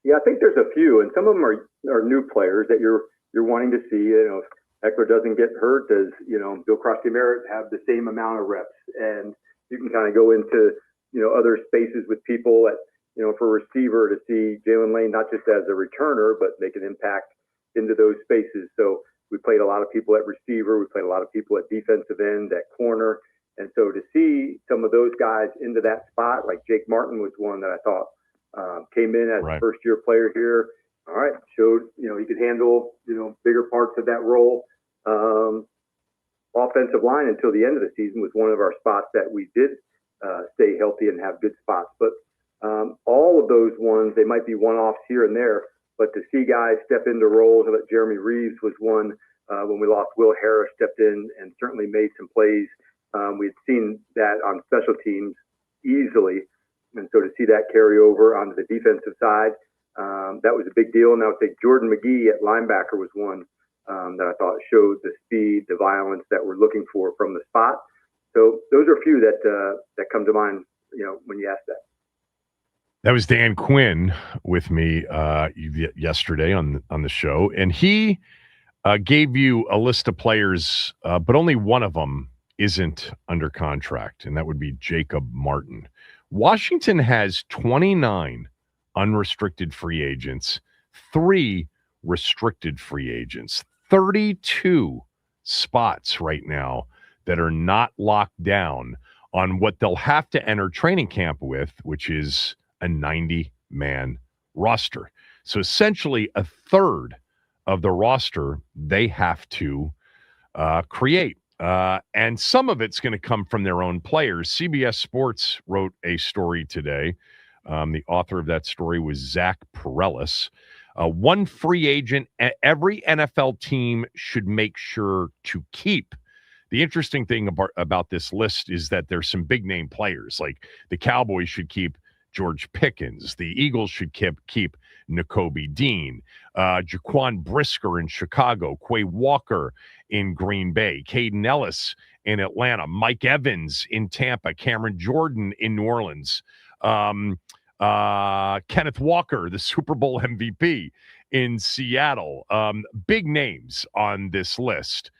S12: Yeah, I think there's a few, and some of them are new players that you're wanting to see. If Eckler doesn't get hurt, does Bill Crosby-Merritt have the same amount of reps? And you can kind of go into other spaces with people at for a receiver to see Jalen Lane not just as a returner, but make an impact into those spaces. So we played a lot of people at receiver, we played a lot of people at defensive end, at corner, and so to see some of those guys into that spot, like Jake Martin was one that I thought came in as a first-year player here. All right, showed he could handle bigger parts of that role. Offensive line until the end of the season was one of our spots that we did stay healthy and have good spots. But all of those ones, they might be one-offs here and there, but to see guys step into roles, that Jeremy Reeves was one when we lost. Will Harris stepped in and certainly made some plays. We'd seen that on special teams easily. And so to see that carry over onto the defensive side, that was a big deal. And I would say Jordan McGee at linebacker was one that I thought showed the speed, the violence that we're looking for from the spot. So those are a few that come to mind, when you ask that.
S1: That was Dan Quinn with me yesterday on the show, and he gave you a list of players, but only one of them isn't under contract, and that would be Jacob Martin. Washington has 29 unrestricted free agents, 3 restricted free agents, 32 spots right now that are not locked down on what they'll have to enter training camp with, which is a 90-man roster. So essentially a third of the roster they have to create. And some of it's going to come from their own players. CBS Sports wrote a story today. The author of that story was Zach Perellis. One free agent every NFL team should make sure to keep. The interesting thing about this list is that there's some big-name players. Like the Cowboys should keep George Pickens. The Eagles should keep Nakobe Dean, Jaquan Brisker in Chicago, Quay Walker in Green Bay, Caden Ellis in Atlanta, Mike Evans in Tampa, Cameron Jordan in New Orleans, Kenneth Walker, the Super Bowl MVP in Seattle. Big names on this list.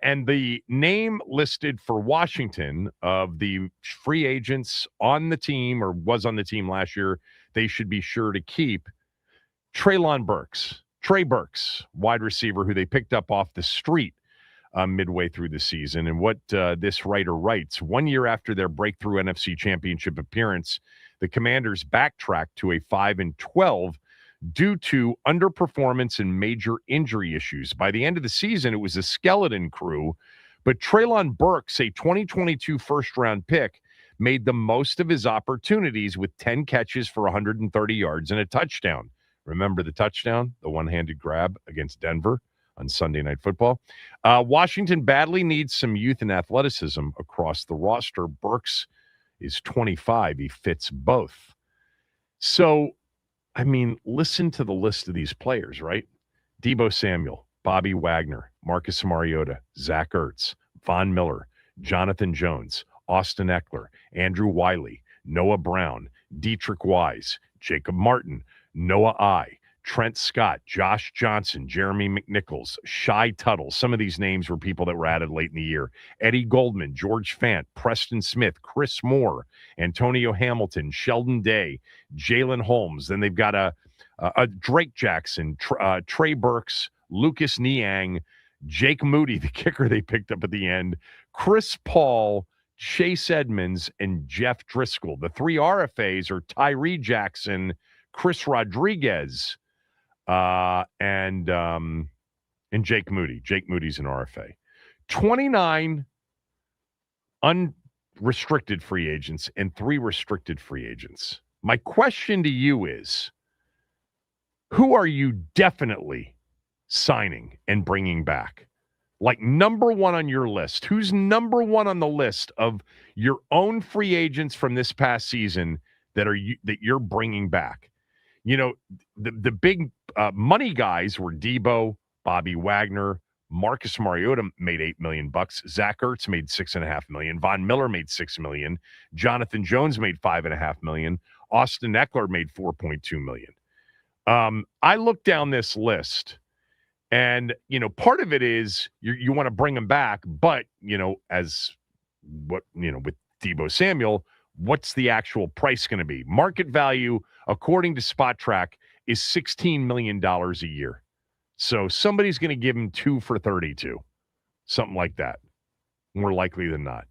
S1: And the name listed for Washington of the free agents on the team or was on the team last year, they should be sure to keep Trey Burks, wide receiver who they picked up off the street midway through the season. And what this writer writes, 1 year after their breakthrough NFC Championship appearance, the Commanders backtracked to a 5-12 due to underperformance and major injury issues. By the end of the season, it was a skeleton crew, but Treylon Burks, a 2022 first-round pick, made the most of his opportunities with 10 catches for 130 yards and a touchdown. Remember the touchdown, the one-handed grab against Denver on Sunday Night Football? Washington badly needs some youth and athleticism across the roster. Burks is 25. He fits both. So, I mean, listen to the list of these players, right? Deebo Samuel, Bobby Wagner, Marcus Mariota, Zach Ertz, Von Miller, Jonathan Jones, Austin Eckler, Andrew Wiley, Noah Brown, Dietrich Wise, Jacob Martin, Noah I, Trent Scott, Josh Johnson, Jeremy McNichols, Shai Tuttle. Some of these names were people that were added late in the year. Eddie Goldman, George Fant, Preston Smith, Chris Moore, Antonio Hamilton, Sheldon Day, Jalen Holmes. Then they've got a Drake Jackson, Trey Burks, Lucas Niang, Jake Moody, the kicker they picked up at the end, Chris Paul, Chase Edmonds, and Jeff Driscoll. The 3 RFAs are Tyree Jackson, Chris Rodriguez, and Jake Moody. Jake Moody's an RFA. 29 unrestricted free agents and 3 restricted free agents. My question to you is, who are you definitely signing and bringing back? Like number one on your list. Who's number one on the list of your own free agents from this past season that you're bringing back? You know, the big money guys were Debo, Bobby Wagner, Marcus Mariota made $8 million. Zach Ertz made $6.5 million. Von Miller made $6 million. Jonathan Jones made $5.5 million. Austin Eckler made $4.2 million. I looked down this list, and part of it is you want to bring them back, but as what with Debo Samuel, what's the actual price going to be? Market value, according to Spot Track, is $16 million a year. So somebody's going to give him 2 for 32, something like that, more likely than not.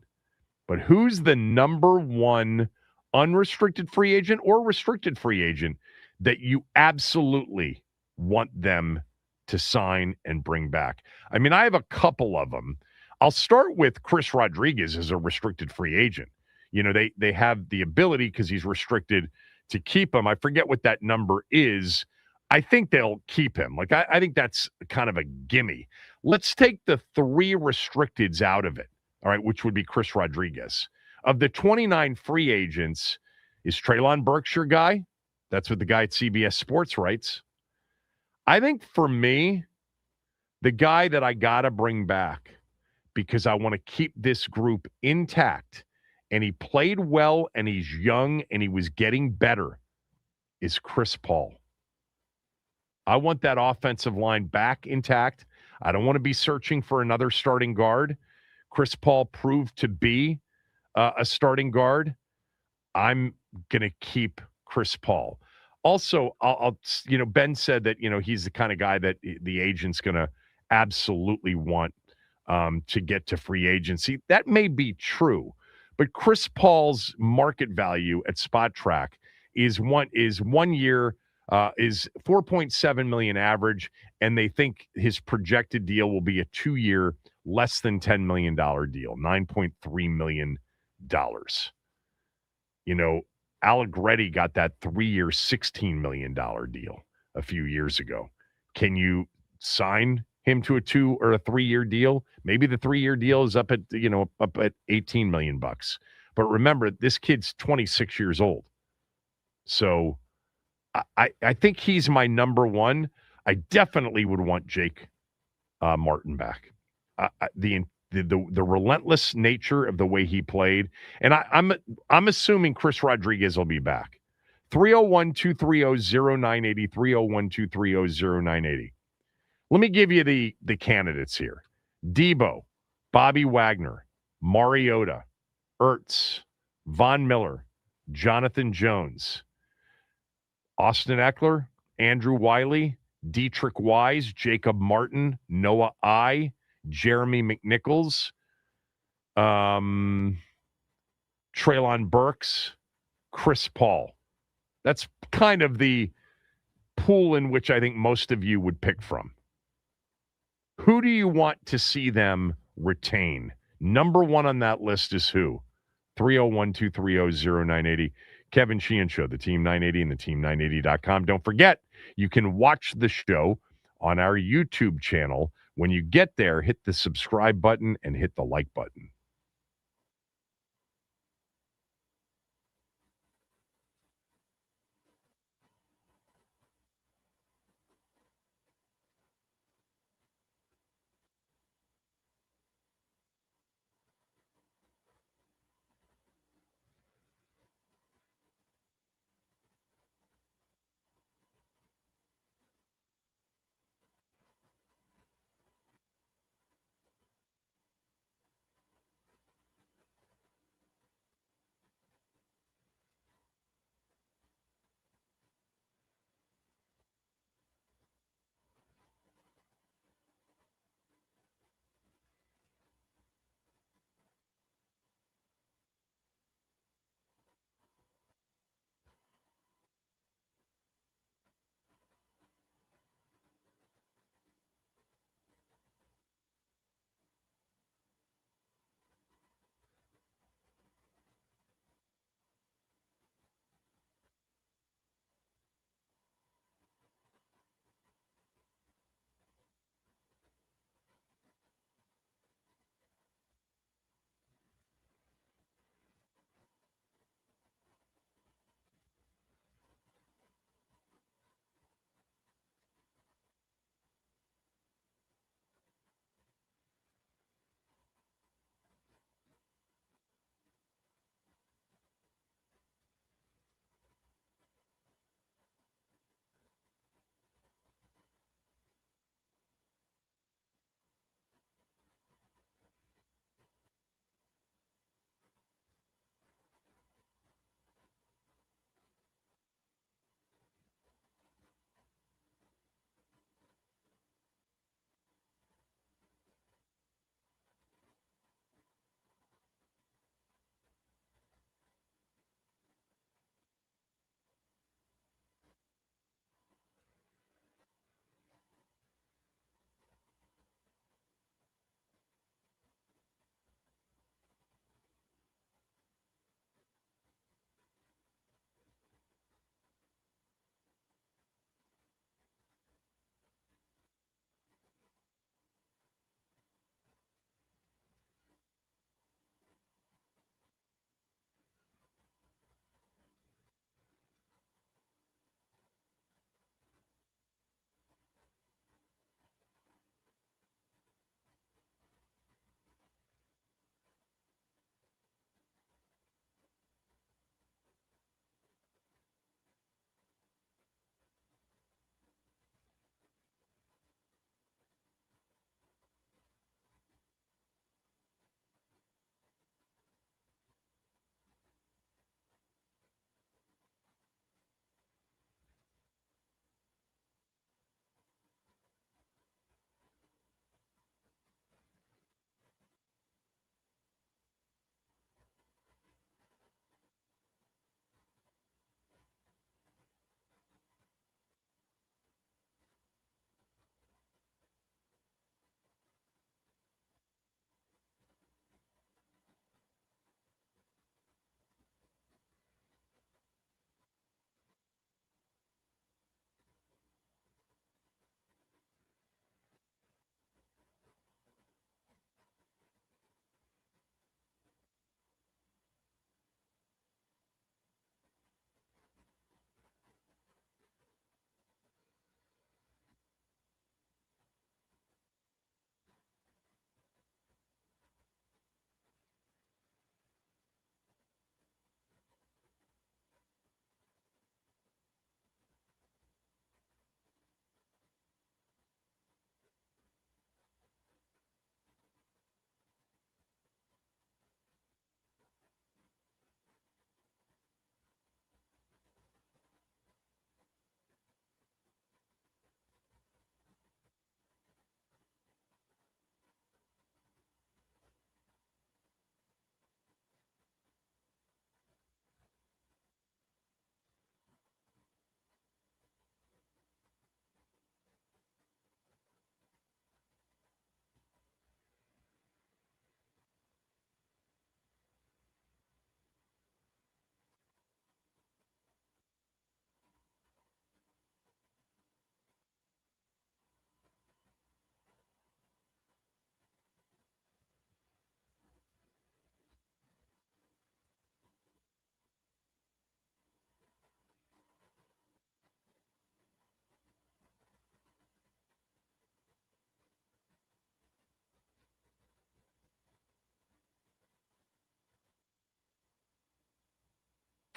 S1: But who's the number one unrestricted free agent or restricted free agent that you absolutely want them to sign and bring back? I mean, I have a couple of them. I'll start with Chris Rodriguez as a restricted free agent. They have the ability, because he's restricted, to keep him. I forget what that number is. I think they'll keep him. I think that's kind of a gimme. Let's take the 3 restricteds out of it, all right, which would be Chris Rodriguez. Of the 29 free agents, is Treylon Burks your guy? That's what the guy at CBS Sports writes. I think for me, the guy that I got to bring back, because I want to keep this group intact, and he played well, and he's young, and he was getting better, is Chris Paul. I want that offensive line back intact. I don't want to be searching for another starting guard. Chris Paul proved to be a starting guard. I'm going to keep Chris Paul. Also, Ben said that, he's the kind of guy that the agent's going to absolutely want to get to free agency. That may be true, but Chris Paul's market value at Spot Track is 1 year, is $4.7 million average, and they think his projected deal will be a 2-year, less than $10 million deal, $9.3 million. Allegretti got that 3-year, $16 million deal a few years ago. Can you sign him to a 2 or a 3-year deal? Maybe the 3-year deal is up at $18 million. But remember, this kid's 26 years old. So I think he's my number one. I definitely would want Jake Martin back. The relentless nature of the way he played, and I'm assuming Chris Rodriguez will be back. 301-230-0980, 301-230-0980. Let me give you the candidates here. Debo, Bobby Wagner, Mariota, Ertz, Von Miller, Jonathan Jones, Austin Eckler, Andrew Wiley, Dietrich Wise, Jacob Martin, Noah I, Jeremy McNichols, Treylon Burks, Chris Paul. That's kind of the pool in which I think most of you would pick from. Who do you want to see them retain? Number one on that list is who? 301-230-0980. Kevin Sheehan Show, the Team 980 and the Team980.com. Don't forget, you can watch the show on our YouTube channel. When you get there, hit the subscribe button and hit the like button.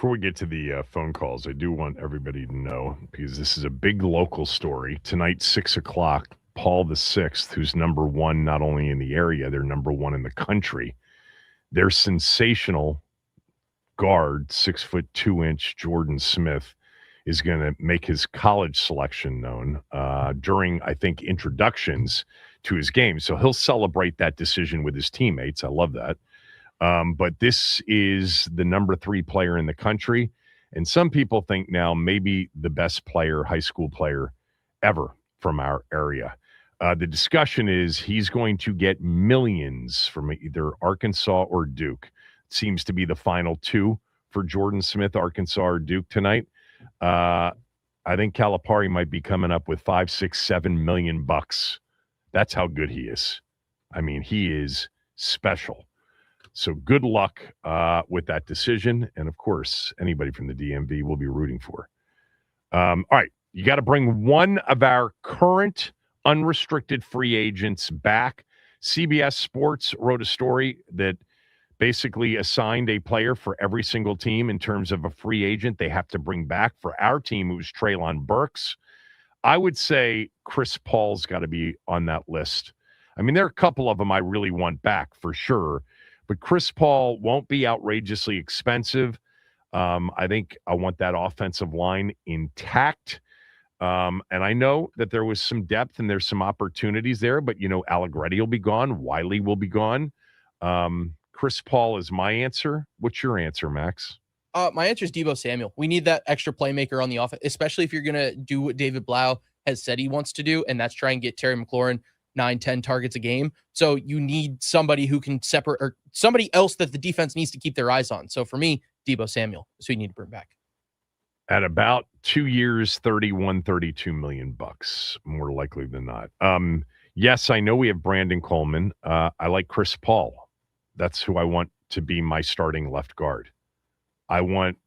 S1: Before we get to the phone calls, I do want everybody to know, because this is a big local story. Tonight, 6 o'clock, Paul VI, who's number one not only in the area, they're number one in the country. Their sensational guard, 6'2" Jordan Smith, is going to make his college selection known during, I think, introductions to his game. So he'll celebrate that decision with his teammates. I love that. But this is the number 3 player in the country. And some people think now maybe the best player, high school player ever from our area. The discussion is he's going to get millions from either Arkansas or Duke. It seems to be the final 2 for Jordan Smith, Arkansas or Duke tonight. I think Calipari might be coming up with $5, $6, $7 million bucks. That's how good he is. I mean, he is special. So good luck with that decision. And, of course, anybody from the DMV will be rooting for. All right, you got to bring one of our current unrestricted free agents back. CBS Sports wrote a story that basically assigned a player for every single team in terms of a free agent they have to bring back. For our team, it was Treylon Burks. I would say Chris Paul's got to be on that list. I mean, there are a couple of them I really want back for sure. But Chris Paul won't be outrageously expensive. I think I want that offensive line intact. And I know that there was some depth and there's some opportunities there, but, Allegretti will be gone. Wiley will be gone. Chris Paul is my answer. What's your answer, Max?
S6: My answer is Deebo Samuel. We need that extra playmaker on the offense, especially if you're going to do what David Blough has said he wants to do, and that's try and get Terry McLaurin 9-10 targets a game. So you need somebody who can separate, or somebody else that the defense needs to keep their eyes on. So for me, Deebo Samuel is who you need to bring back.
S1: At about 2 years, $32 million bucks, more likely than not. Yes, I know we have Brandon Coleman. I like Chris Paul. That's who I want to be my starting left guard. I want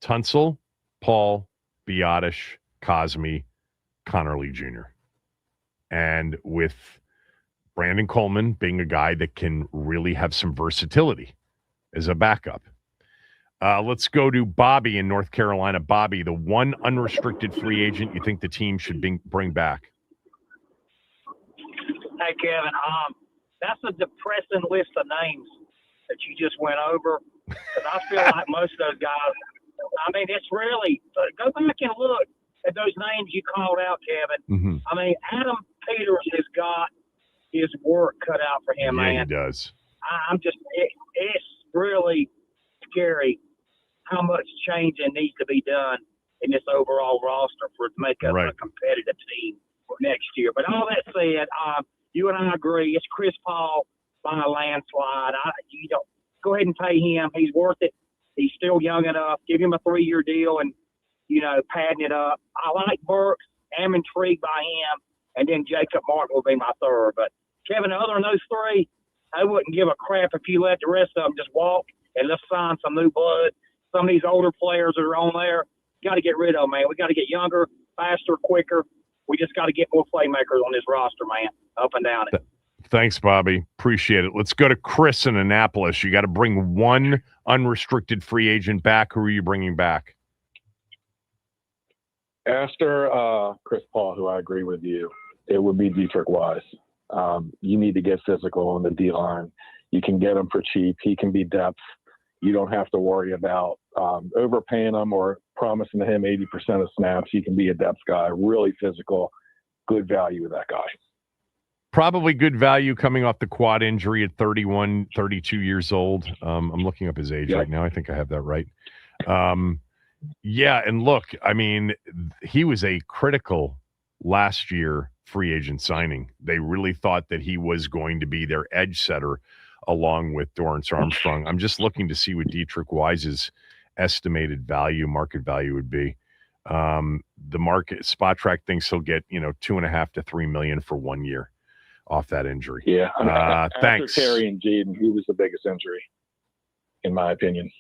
S1: Tunsil, Paul, Biotish, Cosme, Connerly Jr. And with Brandon Coleman being a guy that can really have some versatility as a backup. Let's go to Bobby in North Carolina. Bobby, the one unrestricted free agent you think the team should bring back?
S13: Hey, Kevin, that's a depressing list of names that you just went over. Because I feel like most of those guys, I mean, it's really, go back and look at those names you called out, Kevin.
S1: Mm-hmm.
S13: I mean, Adam Peters has got his work cut out for him, man.
S1: Yeah, he does.
S13: I'm just, it's really scary how much changing needs to be done in this overall roster for it to make us a competitive team for next year. But all that said, you and I agree, it's Chris Paul by a landslide. Go ahead and pay him. He's worth it. He's still young enough. Give him a 3-year deal and, padding it up. I like Burks. I'm intrigued by him. And then Jacob Martin will be my third. But, Kevin, other than those 3, I wouldn't give a crap if you let the rest of them just walk and let's sign some new blood. Some of these older players that are on there, got to get rid of them, man. We got to get younger, faster, quicker. We just got to get more playmakers on this roster, man, up and down it.
S1: Thanks, Bobby. Appreciate it. Let's go to Chris in Annapolis. You got to bring one unrestricted free agent back. Who are you bringing back?
S14: After Chris Paul, who I agree with you, it would be Dietrich Wise. You need to get physical on the D-line. You can get him for cheap. He can be depth. You don't have to worry about overpaying him or promising him 80% of snaps. He can be a depth guy, really physical, good value with that guy.
S1: Probably good value coming off the quad injury at 31, 32 years old. I'm looking up his age right now. I think I have that right. Yeah, and look, I mean, he was a critical last year free agent signing. They really thought that he was going to be their edge setter along with Dorrance Armstrong. I'm just looking to see what Dietrich Wise's estimated value, market value would be. The market Spot Track thinks he'll get, $2.5 to $3 million for 1 year off that injury.
S14: Yeah.
S1: Thanks.
S14: After Terry and Jaden, he was the biggest injury, in my opinion.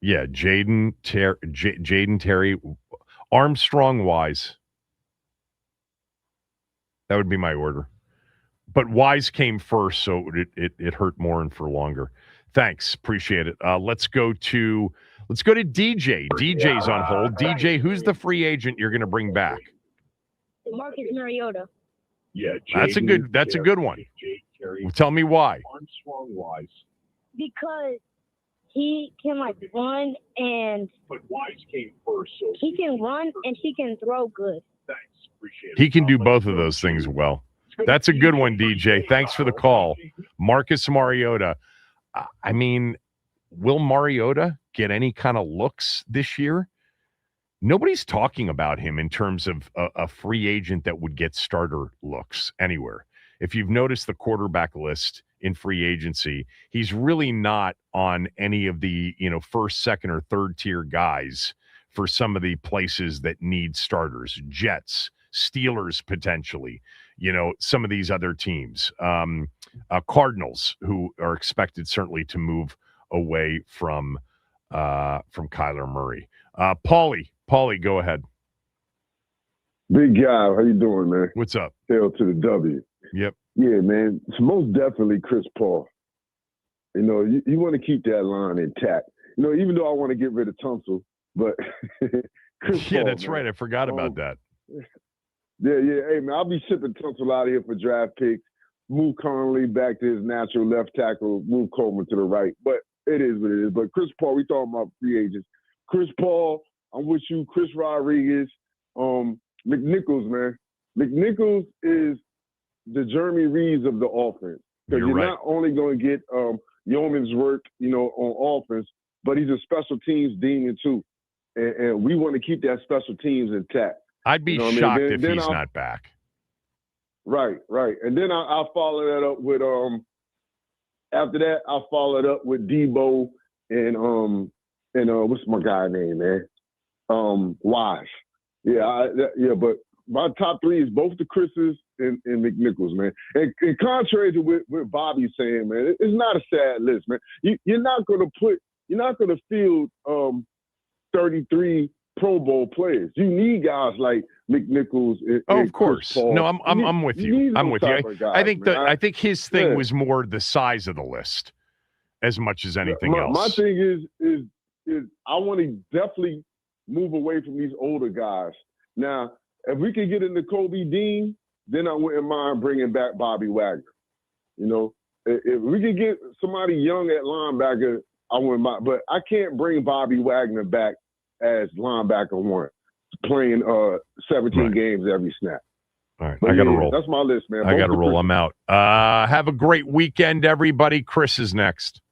S1: Yeah, Jaden, Terry, Armstrong, Wise. That would be my order. But Wise came first, so it hurt more and for longer. Thanks. Appreciate it. Let's go to DJ. DJ's on hold. DJ, who's the free agent you're going to bring back?
S15: Marcus Mariota.
S16: Yeah,
S1: That's a good one. Tell me why.
S16: Unswung wise.
S15: Because he can run and
S16: but Wise came first, so
S15: he can run and he can throw good.
S16: Thanks, appreciate it.
S1: He can do both of those things well. That's a good one, DJ. Thanks for the call. Marcus Mariota. I mean, will Mariota get any kind of looks this year? Nobody's talking about him in terms of a free agent that would get starter looks anywhere. If you've noticed the quarterback list in free agency, he's really not on any of the, first, second, or third tier guys for some of the places that need starters. Jets, Steelers, potentially, some of these other teams. Cardinals, who are expected certainly to move away from Kyler Murray. Paulie, go ahead.
S17: Big guy, how you doing, man?
S1: What's up?
S17: Hail to the W.
S1: Yep.
S17: Yeah, man. It's most definitely Chris Paul. You want to keep that line intact. Even though I want to get rid of Tunsil, but Chris Paul,
S1: that's
S17: man.
S1: Right. I forgot about that.
S17: Yeah. Hey, man, I'll be shipping Tunsil out of here for draft picks. Move Conley back to his natural left tackle. Move Coleman to the right. But it is what it is. But Chris Paul, we talking about free agents. Chris Paul, I'm with you. Chris Rodriguez, McNichols, man. McNichols is the Jeremy Reeves of the offense. Because you're
S1: right.
S17: not only going to get yeoman's work, on offense, but he's a special teams demon too. And we want to keep that special teams intact.
S1: I'd be shocked if he's not back.
S17: Right. And then I'll follow that up with after that I'll follow it up with Debo and what's my guy name, man? Wise. But my top three is both the Chris's and McNichols, man. And contrary to what Bobby's saying, man, it's not a sad list, man. You're not gonna field 33 Pro Bowl players. You need guys like McNichols.
S1: Of course.
S17: Chris Paul.
S1: No, I'm with you. I'm with you. I think his thing was more the size of the list as much as anything else.
S17: My thing is I want to definitely move away from these older guys. Now, if we can get into Kobe Dean, then I wouldn't mind bringing back Bobby Wagner. If we could get somebody young at linebacker, I wouldn't mind. But I can't bring Bobby Wagner back as linebacker one, playing 17 games every snap.
S1: All right,
S17: But
S1: I got to roll.
S17: That's my list, man.
S1: I got to roll. I'm out. Have a great weekend, everybody. Chris is next.